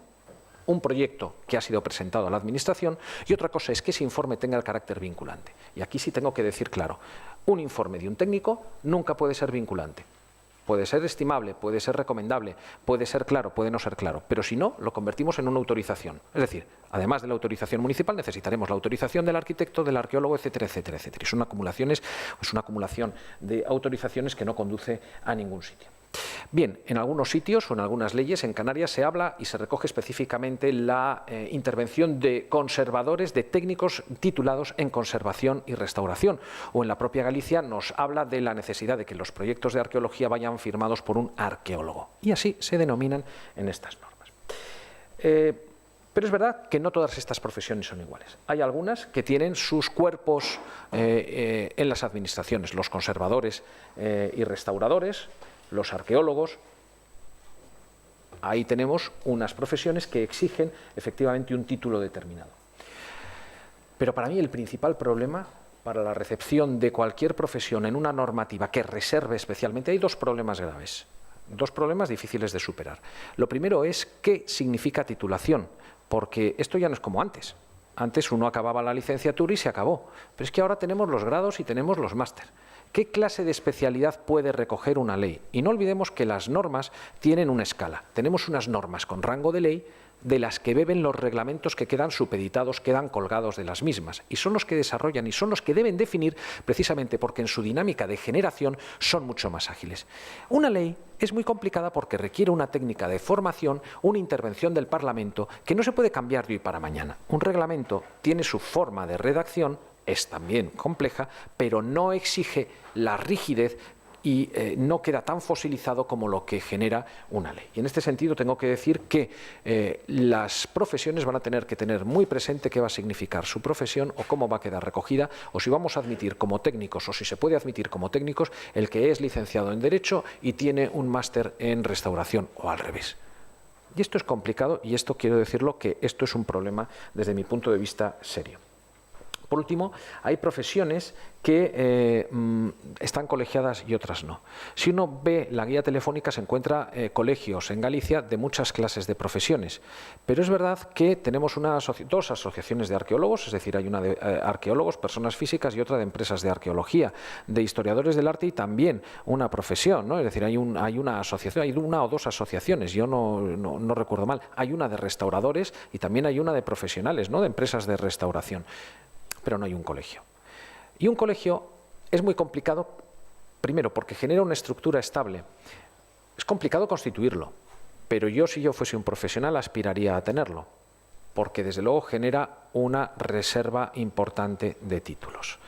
un proyecto que ha sido presentado a la Administración y otra cosa es que ese informe tenga el carácter vinculante. Y aquí sí tengo que decir claro, un informe de un técnico nunca puede ser vinculante. Puede ser estimable, puede ser recomendable, puede ser claro, puede no ser claro, pero si no, lo convertimos en una autorización. Es decir, además de la autorización municipal, necesitaremos la autorización del arquitecto, del arqueólogo, etcétera, etcétera, etcétera. Es una acumulación de autorizaciones que no conduce a ningún sitio. Bien, en algunos sitios o en algunas leyes en Canarias se habla y se recoge específicamente la intervención de conservadores, de técnicos titulados en conservación y restauración. O en la propia Galicia nos habla de la necesidad de que los proyectos de arqueología vayan firmados por un arqueólogo. Y así se denominan en estas normas. Pero es verdad que no todas estas profesiones son iguales. Hay algunas que tienen sus cuerpos en las administraciones, los conservadores y restauradores, los arqueólogos. Ahí tenemos unas profesiones que exigen efectivamente un título determinado. Pero para mí el principal problema para la recepción de cualquier profesión en una normativa que reserve especialmente, hay dos problemas graves, dos problemas difíciles de superar. Lo primero es qué significa titulación, porque esto ya no es como antes. Antes uno acababa la licenciatura y se acabó, pero es que ahora tenemos los grados y tenemos los máster. ¿Qué clase de especialidad puede recoger una ley? Y no olvidemos que las normas tienen una escala. Tenemos unas normas con rango de ley de las que beben los reglamentos que quedan supeditados, quedan colgados de las mismas. Y son los que desarrollan y son los que deben definir precisamente porque en su dinámica de generación son mucho más ágiles. Una ley es muy complicada porque requiere una técnica de formación, una intervención del Parlamento que no se puede cambiar de hoy para mañana. Un reglamento tiene su forma de redacción, es también compleja, pero no exige la rigidez y no queda tan fosilizado como lo que genera una ley. Y en este sentido tengo que decir que las profesiones van a tener que tener muy presente qué va a significar su profesión o cómo va a quedar recogida, o si vamos a admitir como técnicos o si se puede admitir como técnicos el que es licenciado en Derecho y tiene un máster en restauración o al revés. Y esto es complicado y esto quiero decirlo que esto es un problema desde mi punto de vista serio. Por último, hay profesiones que están colegiadas y otras no. Si uno ve la guía telefónica se encuentra colegios en Galicia de muchas clases de profesiones, pero es verdad que tenemos dos asociaciones de arqueólogos, es decir, hay una de arqueólogos, personas físicas y otra de empresas de arqueología, de historiadores del arte y también una profesión, ¿no? Es decir, hay una asociación, hay una o dos asociaciones, yo no recuerdo mal, hay una de restauradores y también hay una de profesionales, ¿no? De empresas de restauración. Pero no hay un colegio. Y un colegio es muy complicado, primero, porque genera una estructura estable. Es complicado constituirlo, pero si yo fuese un profesional aspiraría a tenerlo, porque desde luego genera una reserva importante de títulos.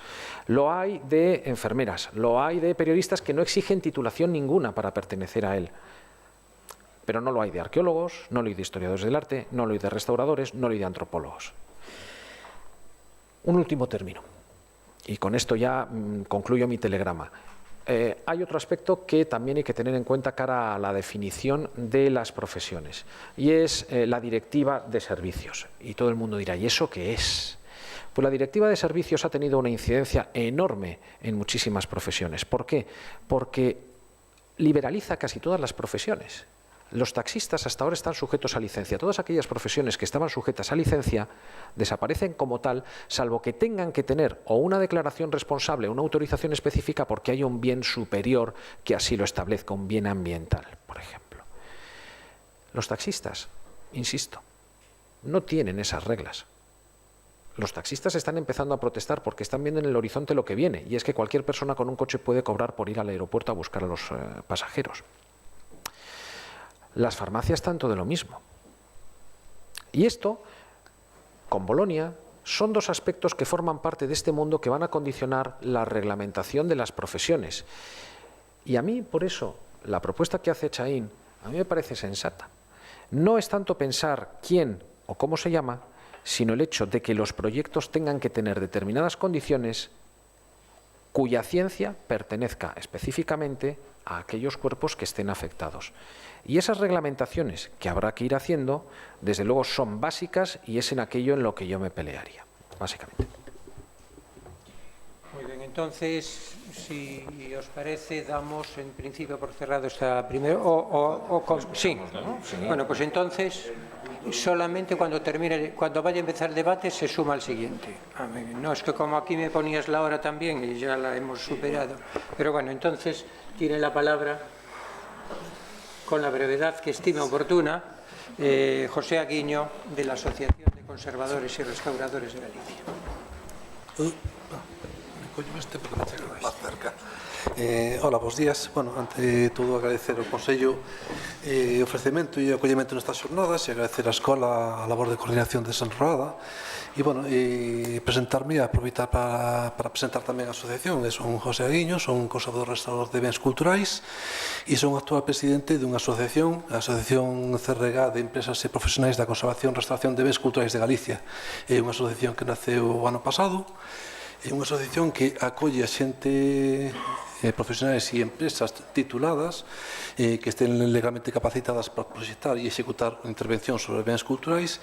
Lo hay de enfermeras, lo hay de periodistas que no exigen titulación ninguna para pertenecer a él. Pero no lo hay de arqueólogos, no lo hay de historiadores del arte, no lo hay de restauradores, no lo hay de antropólogos. Un último término, y con esto ya concluyo mi telegrama. Hay otro aspecto que también hay que tener en cuenta cara a la definición de las profesiones, y es la directiva de servicios. Y todo el mundo dirá, ¿y eso qué es? Pues la directiva de servicios ha tenido una incidencia enorme en muchísimas profesiones. ¿Por qué? Porque liberaliza casi todas las profesiones. Los taxistas hasta ahora están sujetos a licencia. Todas aquellas profesiones que estaban sujetas a licencia desaparecen como tal, salvo que tengan que tener o una declaración responsable, una autorización específica porque hay un bien superior que así lo establezca, un bien ambiental, por ejemplo. Los taxistas, insisto, no tienen esas reglas. Los taxistas están empezando a protestar porque están viendo en el horizonte lo que viene, y es que cualquier persona con un coche puede cobrar por ir al aeropuerto a buscar a los pasajeros. Las farmacias tanto de lo mismo. Y esto, con Bolonia, son dos aspectos que forman parte de este mundo que van a condicionar la reglamentación de las profesiones. Y a mí, por eso, la propuesta que hace Chaín, a mí me parece sensata. No es tanto pensar quién o cómo se llama, sino el hecho de que los proyectos tengan que tener determinadas condiciones cuya ciencia pertenezca específicamente a aquellos cuerpos que estén afectados. Y esas reglamentaciones que habrá que ir haciendo, desde luego son básicas y es en aquello en lo que yo me pelearía, básicamente. Muy bien. entonces, si os parece, damos en principio por cerrado esta primera... sí. Bueno, pues entonces, solamente cuando vaya a empezar el debate, se suma al siguiente. No, es que como aquí me ponías la hora también y ya la hemos superado. Pero bueno, entonces, tiene la palabra, con la brevedad que estime oportuna, José Aguiño, de la Asociación de Conservadores y Restauradores de Galicia. Más cerca. Hola, bons días. Bueno, ante todo agradecer ao Consello o ofrecemento e o acollemento nestas xornadas e agradecer á Escola a labor de coordinación desenrolada e, bueno, presentarme e aproveitar para presentar tamén a asociación. Son José Aguiño, son conservador restaurador de bens culturais e son actual presidente dunha asociación, a Asociación CRG de Empresas e Profesionais da Conservación e Restauración de Bens Culturais de Galicia. É unha asociación que naceu o ano pasado. É unha asociación que acolle a xente profesionais e empresas tituladas que estén legalmente capacitadas para proxectar e executar intervencións sobre bens culturais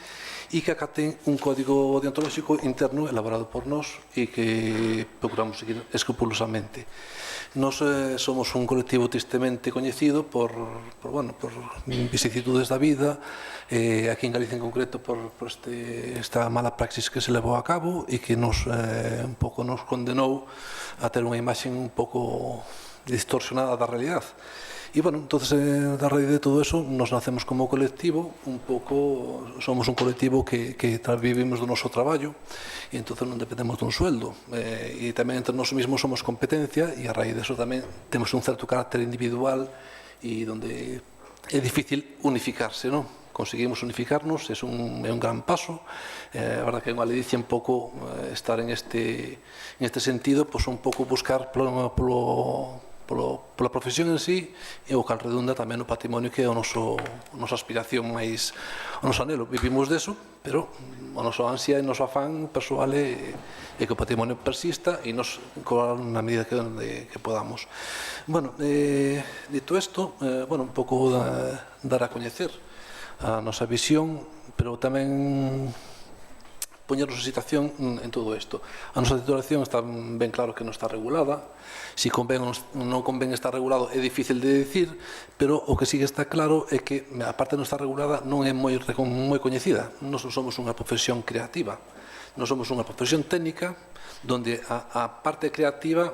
e que acaten un código deontolóxico interno elaborado por nós e que procuramos seguir escrupulosamente. Nos somos un colectivo tristemente coñecido por vicisitudes da vida, aquí en Galicia en concreto por esta mala praxis que se levou a cabo e que un pouco nos condenou a ter unha imaxe un pouco distorsionada da realidade. E, bueno, entonces, a raíz de todo eso, nos nacemos como colectivo, somos un colectivo que vivimos do noso traballo e entonces non dependemos dun sueldo. E tamén entre nós mesmos somos competencia e a raíz de eso tamén temos un certo carácter individual e donde é difícil unificarse, non? Conseguimos unificarnos, é un gran paso. A verdade que é unha ledicia un pouco estar en este sentido, pois un pouco buscar pola profesión en sí e o cal redunda tamén o patrimonio que é a nosa aspiración máis, o noso anhelo. Vivimos deso, pero a nosa ansia e o noso afán persoal é que o patrimonio persista e nos colaborar na medida que podamos. Bueno, dito isto, un pouco dar a coñecer a nosa visión, pero tamén poñernos en situación en todo isto. A nosa titulación está ben claro que non está regulada, se convén ou non convén estar regulado é difícil de dicir, pero o que sí que está claro é que, a parte de non estar regulada, non é moi coñecida. Nós non somos unha profesión creativa, nós somos unha profesión técnica donde a parte creativa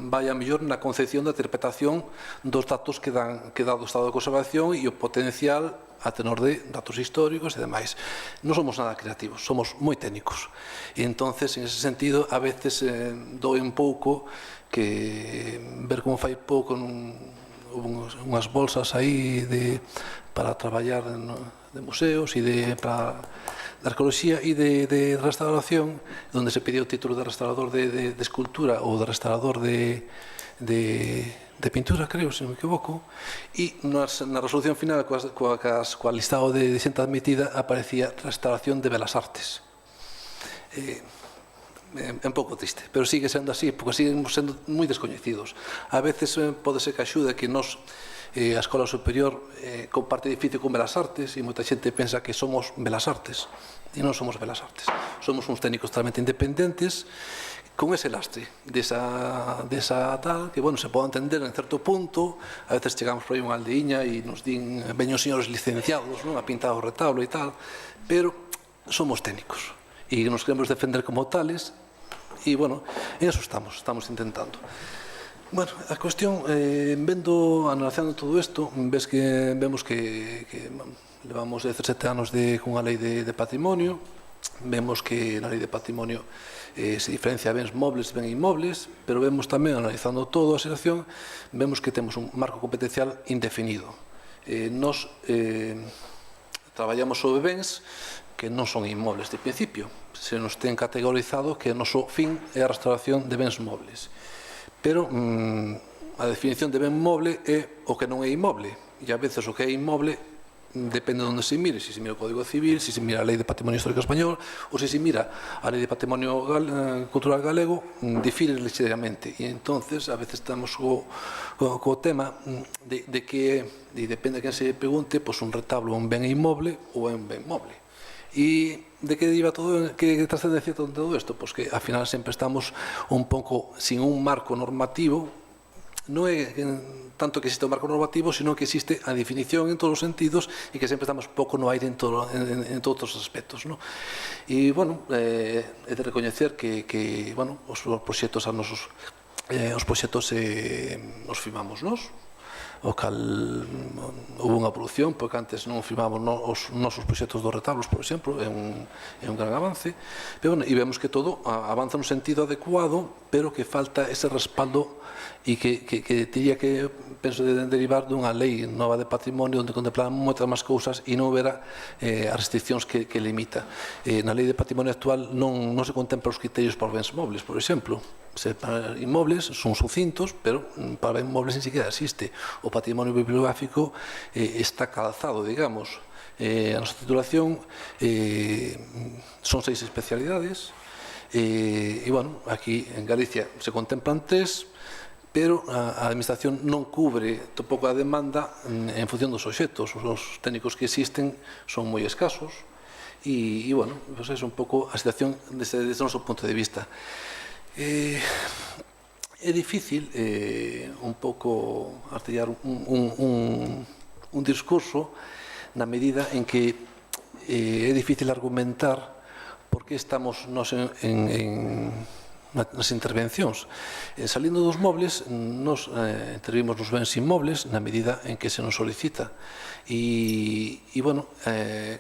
vai a mellor na concepción da interpretación dos datos que dá o estado de conservación e o potencial a tenor de datos históricos e demais. Non somos nada creativos, somos moi técnicos. E entonces, en ese sentido, a veces doe un pouco que ver como fai pouco unhas bolsas aí para traballar de museos e para de arqueoloxía e de restauración, onde se pediu o título de restaurador de escultura ou de restaurador de pintura, creo, se non me equivoco, e na resolución final, coa listado de xente admitida, aparecía restauración de belas artes. É un pouco triste, pero sigue sendo así, porque seguimos sendo moi descoñecidos. A veces pode ser que axude que nos a Escola Superior comparte edificio con Belas Artes e moita xente pensa que somos Belas Artes e non somos Belas Artes, somos uns técnicos totalmente independentes con ese lastre desa tal que, bueno, se pode entender en certo punto. A veces chegamos por aí unha aldeíña e nos din veñen os señores licenciados a pintar o retablo e tal, pero somos técnicos e nos queremos defender como tales e, bueno, en eso estamos intentando. Bueno, a cuestión, analizando todo isto, vemos que levamos 17 anos con a lei de patrimonio, vemos que na lei de patrimonio se diferencia bens mobles e bens inmobles, pero vemos tamén, analizando toda a situación, vemos que temos un marco competencial indefinido. Nos traballamos sobre bens que non son inmobles de principio, se nos ten categorizado que o noso fin é a restauración de bens mobles. Pero a definición de ben moble é o que non é inmoble, e a veces o que é inmoble depende de onde se mire, se se mira o Código Civil, se se mira a Lei de Patrimonio Histórico Español ou se se mira a Lei de Patrimonio Cultural Galego, difire ligeiramente, e entonces a veces estamos co tema de que depende de quen se pregunte, un retablo é un ben inmoble ou é un ben moble. E de que deriva todo, que trascendencia todo isto? Pois que, ao final, sempre estamos un pouco sin un marco normativo. Non é tanto que existe un marco normativo, sino que existe a definición en todos os sentidos e que sempre estamos pouco no aire en todos os aspectos, non? E, bueno, é de recoñecer que bueno, os proxectos os proxectos os firmamos nós, o cal houve unha evolución, porque antes non firmamos os nosos proxectos dos retablos, por exemplo, é un gran avance, pero, bueno, e vemos que todo avanza no sentido adecuado, pero que falta ese respaldo e que teria que, penso, de derivar dunha lei nova de patrimonio onde contemplaran moitas máis cousas e non houbera as restriccións que limita. Na lei de patrimonio actual non se contemplan os criterios para os bens mobles, por exemplo. Para inmobles son sucintos, pero para inmobles ni siquiera existe. O patrimonio bibliográfico está calzado, digamos. A nosa titulación son 6 especialidades e, bueno, aquí en Galicia se contemplan 3, pero a administración non cubre tampouco a demanda en función dos obxectos. Os técnicos que existen son moi escasos e, bueno, pues é un pouco a situación desde o noso punto de vista. É difícil un pouco artellar un discurso na medida en que é difícil argumentar por que estamos nos nas intervencións. Salindo dos mobles, nos intervimos nos bens inmobles na medida en que se nos solicita. E bueno,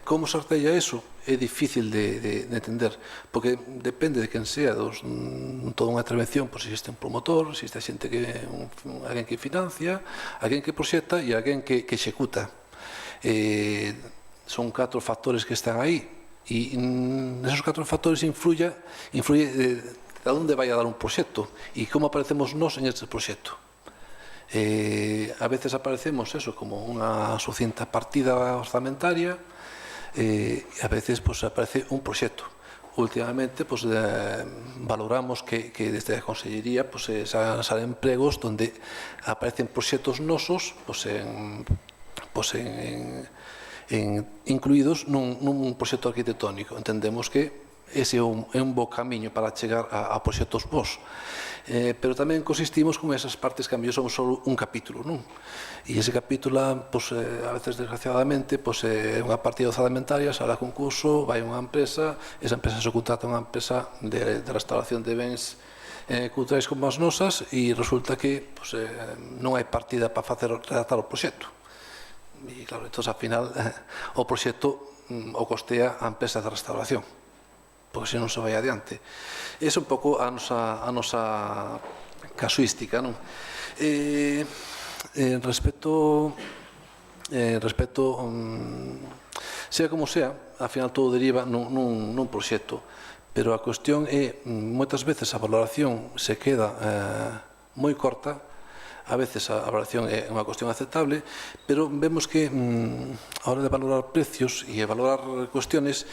como se artella eso? É difícil de entender, porque depende de quen sea toda unha intervención, pois existe un promotor, existe alguén que financia, alguén que proxecta e alguén que executa. Son 4 factores que están aí, e nesos 4 factores influye a onde vai a dar un proxecto e como aparecemos nós en este proxecto. A veces aparecemos como unha sucinta partida orzamentaria e a veces aparece un proxecto. Últimamente valoramos que desde a Consellería salen empregos onde aparecen proxectos nosos incluídos nun proxecto arquitectónico. Entendemos que ese é un bo camiño para chegar a proxectos bons. Pero tamén consistimos con esas partes que a mellor son só un capítulo, non? E ese capítulo, a veces desgraciadamente, é unha partida orzamentaria, sale a concurso, vai unha empresa, esa empresa se contrata unha empresa de restauración de bens culturais como as nosas e resulta que non hai partida para redactar o proxecto. E claro, entón, ao final, o proxecto o costea a empresa de restauración, porque se non se vai adiante. Esa é un pouco a nosa casuística, non? Respecto sea como sea, ao final todo deriva nun proxecto, pero a cuestión é, moitas veces a valoración se queda moi corta, a veces a valoración é unha cuestión aceptable, pero vemos que a hora de valorar precios e valorar cuestiones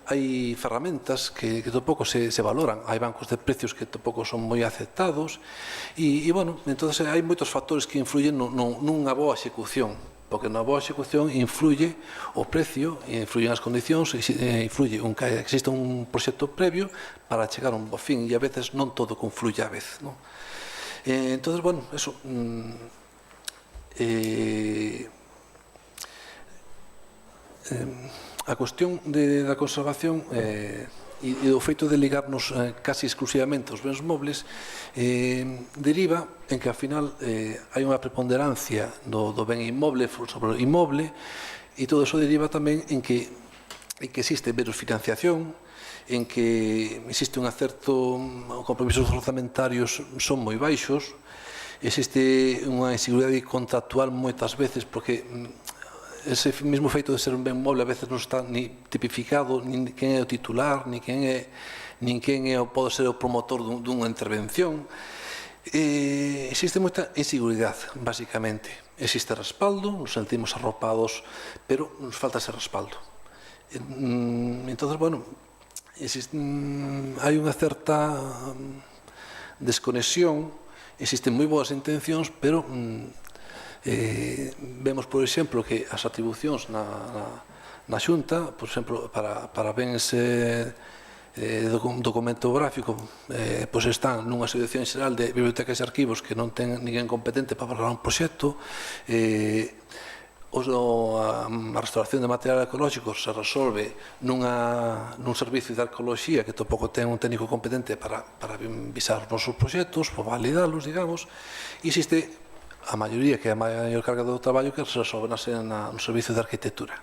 hai ferramentas que tampouco se valoran, hai bancos de precios que tampouco son moi aceptados e, bueno, entón hai moitos factores que influyen nunha boa execución, porque na boa execución influye o precio, influyen as condicións, influye que existe un proxecto previo para chegar a un bo fin e a veces non todo confluye á vez, non? Entón, bueno, eso a cuestión da conservación e do feito de ligarnos casi exclusivamente aos bens mobles deriva en que, ao final, hai unha preponderancia do ben inmoble sobre o inmoble e todo eso deriva tamén en que existe menos financiación, en que existe un certo compromisos orzamentarios son moi baixos, existe unha inseguridade contractual moitas veces porque ese mesmo feito de ser un ben moble a veces non está ni tipificado, nin quen é o titular, nin quen pode ser o promotor dunha intervención. Existe moita inseguridade, basicamente. Existe respaldo, nos sentimos arropados, pero nos falta ese respaldo. Entón, bueno, hai unha certa desconexión, existen moi boas intencións, pero vemos, por exemplo, que as atribucións na Xunta, por exemplo, para bens documento gráfico, pois están nunha asociación xeral de bibliotecas e arquivos que non ten ninguén competente para valorar un proxecto. A restauración de material ecolóxico se resolve nun servicio de arqueoloxía que tampouco ten un técnico competente para visar os nosos proxectos, para validalos, digamos, e existe a maioría, que é a maior carga do traballo, que se resolve no servicio de arquitectura.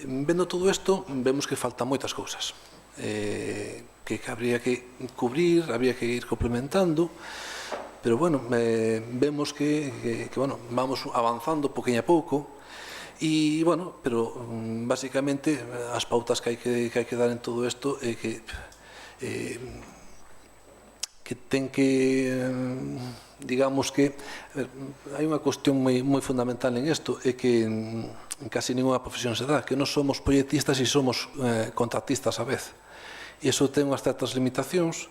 Vendo todo isto, vemos que faltan moitas cousas que habría que cubrir, habría que ir complementando, pero bueno, vemos que vamos avanzando poquinho a pouco e, bueno, pero basicamente as pautas que hai que dar en todo isto é que ten que, digamos que, hai unha cuestión moi fundamental en isto, é que en casi ninguna profesión se dá, que non somos proyectistas e somos contratistas a vez. E iso ten unhas certas limitacións,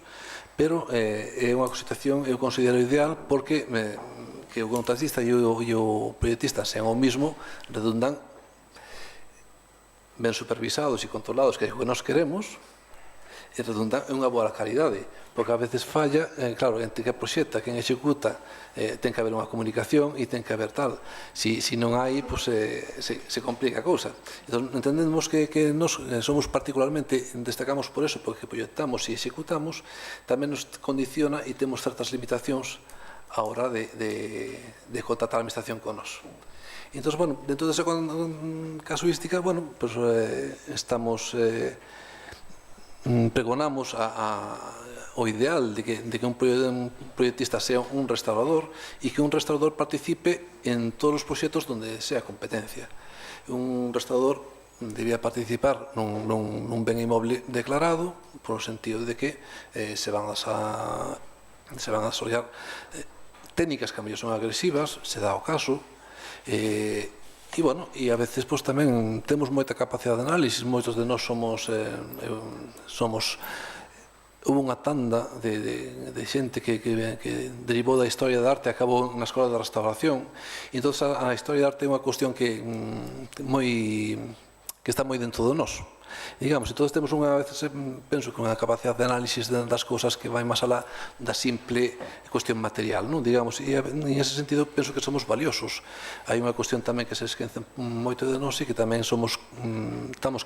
pero é unha situación, eu considero ideal, porque que o contratista e o proyectista sean o mismo, redundan ben supervisados e controlados, que é o que nós queremos, e redundan en unha boa calidade, porque a veces falla, claro, entre que proxecta, quen executa, ten que haber unha comunicación e ten que haber tal. Si non hai, pois se complica a cousa. Entón, entendemos que nos somos particularmente, destacamos por eso, porque proyectamos e executamos, tamén nos condiciona e temos certas limitacións a hora de contratar a administración con nos. Entón, bueno, dentro desa casuística, bueno, pues estamos... pregonamos o ideal de que un proyectista sea un restaurador e que un restaurador participe en todos os proxectos donde sea competencia. Un restaurador debía participar nun ben inmoble declarado, por o sentido de que se van a desarrollar técnicas que a mellor son agresivas, se dá o caso, e, bueno, e a veces pois, tamén temos moita capacidade de análisis, moitos de nós somos hubo unha tanda de xente que derivou da historia de arte e acabou na escola de restauración, e entón a historia de arte é unha cuestión que está moi dentro de nós. Digamos, entón temos unha vez, penso que unha capacidade de análisis das cousas que vai máis alá da simple cuestión material, non? Digamos, e en ese sentido penso que somos valiosos. Hai unha cuestión tamén que se esquece moito de nós e que tamén estamos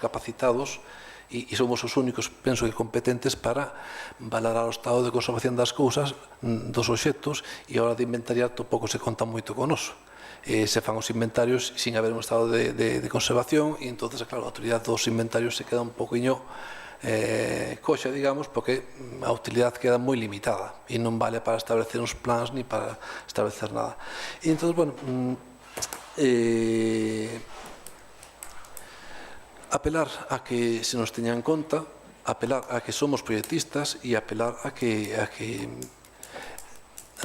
capacitados e somos os únicos, penso que competentes para valorar o estado de conservación das cousas, dos obxectos, e a hora de inventariar tampouco se conta moito con nos. Se fan os inventarios sin haber un estado de conservación e entonces, claro, a autoridade dos inventarios se queda un poquinho coxa, digamos, porque a utilidade queda moi limitada e non vale para establecer uns plans ni para establecer nada. E entonces, bueno, apelar a que se nos teña en conta, apelar a que somos proyectistas e apelar a que a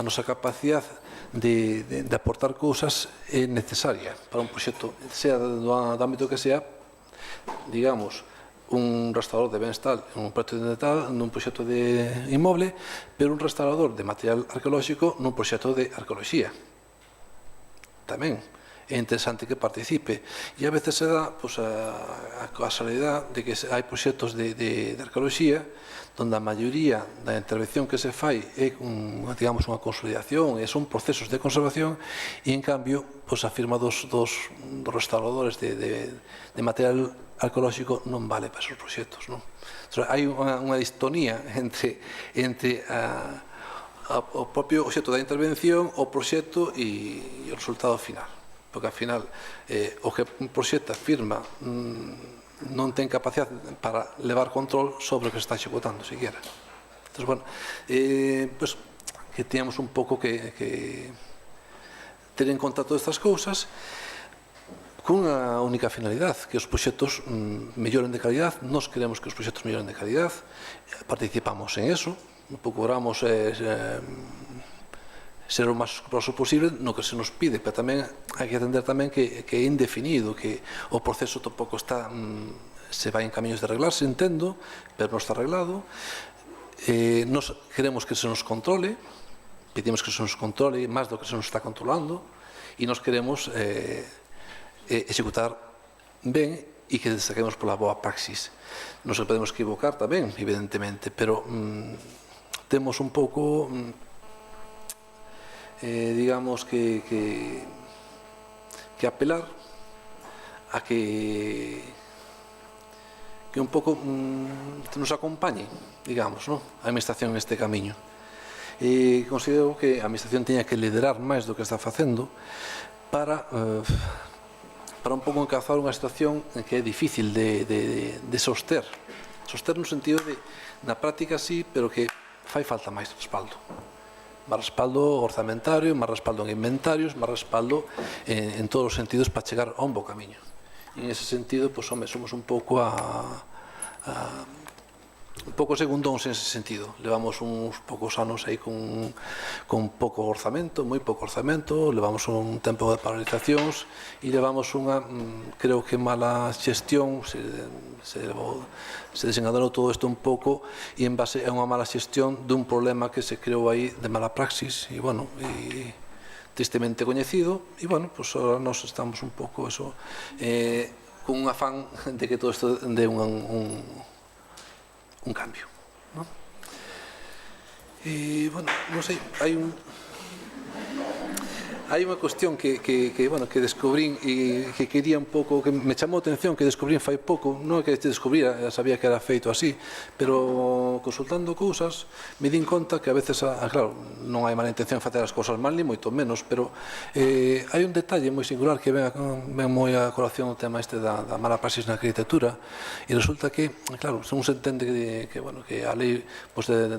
nosa capacidade de aportar cousas é necesaria para un proxecto, sea do ámbito que sea, digamos, un restaurador de bens tal, un proxecto de inmoble, pero un restaurador de material arqueolóxico nun proxecto de arqueoloxía. Tamén é interesante que participe. E a veces se dá a casualidade de que hai proxectos de arqueoloxía onde a maioría da intervención que se fai é digamos, unha consolidación, e son procesos de conservación, e en cambio a firma dos restauradores de material arqueolóxico non vale para esos proxectos. Hai unha distonía entre o propio obxecto da intervención, o proxecto e o resultado final, porque ao final o que un proxecto firma non ten capacidade para levar control sobre o que se está executando, siquiera. Entón, bueno, pues, que teñamos un pouco que ter en conta todas estas cousas cunha única finalidade, que os proxectos melloren de calidad. Nós queremos que os proxectos melloren de calidad, participamos en eso, procuramos ser o máis escrupuloso posible no que se nos pide, pero tamén hai que entender tamén que é indefinido, que o proceso tampouco está, se vai en camiños de arreglarse, entendo, pero non está arreglado. Nos queremos que se nos controle, pedimos que se nos controle máis do que se nos está controlando, e nos queremos executar ben e que destaquemos pola boa praxis. Nos podemos equivocar tamén, evidentemente, pero temos un pouco, digamos, que apelar a que un pouco nos acompañe, digamos, a Administración neste camiño. E considero que a Administración teña que liderar máis do que está facendo para un pouco encazar unha situación que é difícil de soster no sentido de, na práctica sí, pero que fai falta máis respaldo orzamentario, máis respaldo en inventarios, máis respaldo en todos os sentidos para chegar a un bo camiño. E en ese sentido, pues, somos un pouco un pouco segundóns en ese sentido. Levamos uns poucos anos aí con pouco orzamento, moi pouco orzamento, levamos un tempo de paralizacións e levamos unha, creo que mala xestión, se desenganou todo isto un pouco e en base a unha mala xestión dun problema que se creou aí de mala praxis e, bueno, tristemente coñecido e, bueno, pues ahora nos estamos un pouco eso, con un afán de que todo isto dé un cambio, ¿no? Y bueno, non sei, hai unha cuestión que descubrín e que quería un pouco, que me chamou a atención, que descubrín fai pouco, non é que descubrira, sabía que era feito así, pero consultando cousas me din conta que a veces, claro, non hai mala intención de facer as cousas mal, ni moito menos, pero hai un detalle moi singular que ven moi a colación o tema este da mala praxis na arquitectura e resulta que, claro, según se entende que a lei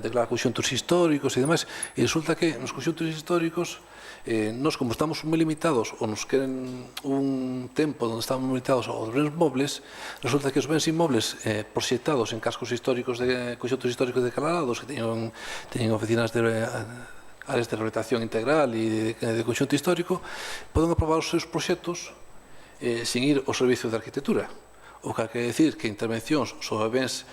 declara conxuntos históricos e demais, e resulta que nos conxuntos históricos nos, como estamos moi limitados ou nos queren un tempo onde estamos limitados aos bens mobles, resulta que os bens inmobles proxectados en cascos históricos de conxuntos históricos declarados que teñen oficinas de áreas de rehabilitación integral e de conxunto histórico poden aprobar os seus proxectos sin ir ao servicio de arquitectura, o que quer decir que intervencións sobre bens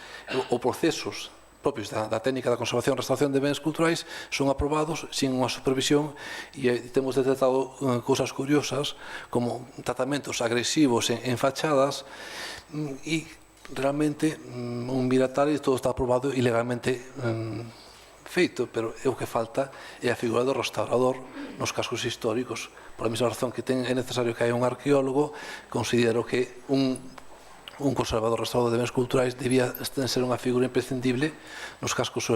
ou procesos propios da técnica da conservación e restauración de bens culturais son aprobados sin unha supervisión e temos detectado cousas curiosas como tratamentos agresivos en fachadas e realmente un mirar e todo está aprobado ilegalmente feito, pero o que falta é a figura do restaurador nos cascos históricos. Por a mesma razón que é necesario que haya un arqueólogo, considero que un conservador restaurador de bens culturais debía ser unha figura imprescindible nos cascos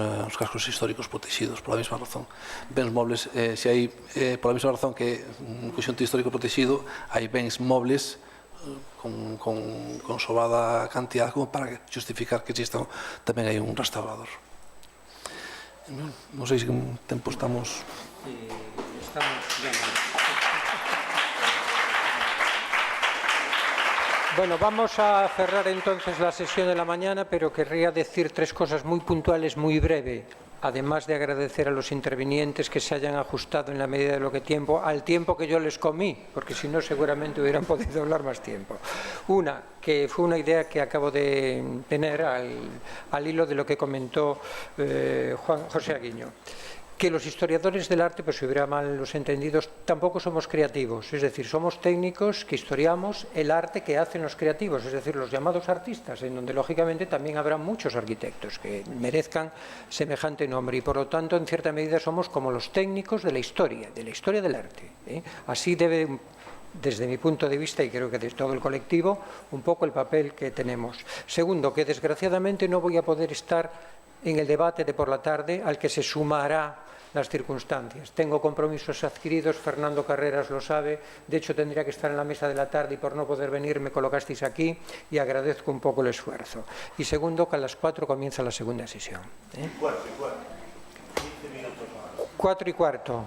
históricos protegidos, por a mesma razón. Bens mobles, por a mesma razón que un conxunto histórico protegido, hai bens mobles con sobrada cantidad como para justificar que exista tamén hai un restaurador. Non sei se en tempo estamos... Bueno, vamos a cerrar entonces la sesión de la mañana, pero querría decir tres cosas muy puntuales, muy breve, además de agradecer a los intervinientes que se hayan ajustado en la medida de lo que tiempo, al tiempo que yo les comí, porque si no seguramente hubieran podido hablar más tiempo. Una, que fue una idea que acabo de tener al hilo de lo que comentó José Aguiño. Que los historiadores del arte, pues si hubiera mal los entendidos, tampoco somos creativos, es decir, somos técnicos que historiamos el arte que hacen los creativos, es decir, los llamados artistas, en donde lógicamente también habrá muchos arquitectos que merezcan semejante nombre y por lo tanto en cierta medida somos como los técnicos de la historia del arte. Así debe, desde mi punto de vista y creo que de todo el colectivo, un poco el papel que tenemos. Segundo, que desgraciadamente no voy a poder estar en el debate de por la tarde al que se sumará las circunstancias. Tengo compromisos adquiridos, Fernando Carreras lo sabe, de hecho tendría que estar en la mesa de la tarde y por no poder venir me colocasteis aquí y agradezco un poco el esfuerzo. Y segundo, que a las 4 comienza la segunda sesión. 4 y cuarto. 15 minutos más. 4 y cuarto.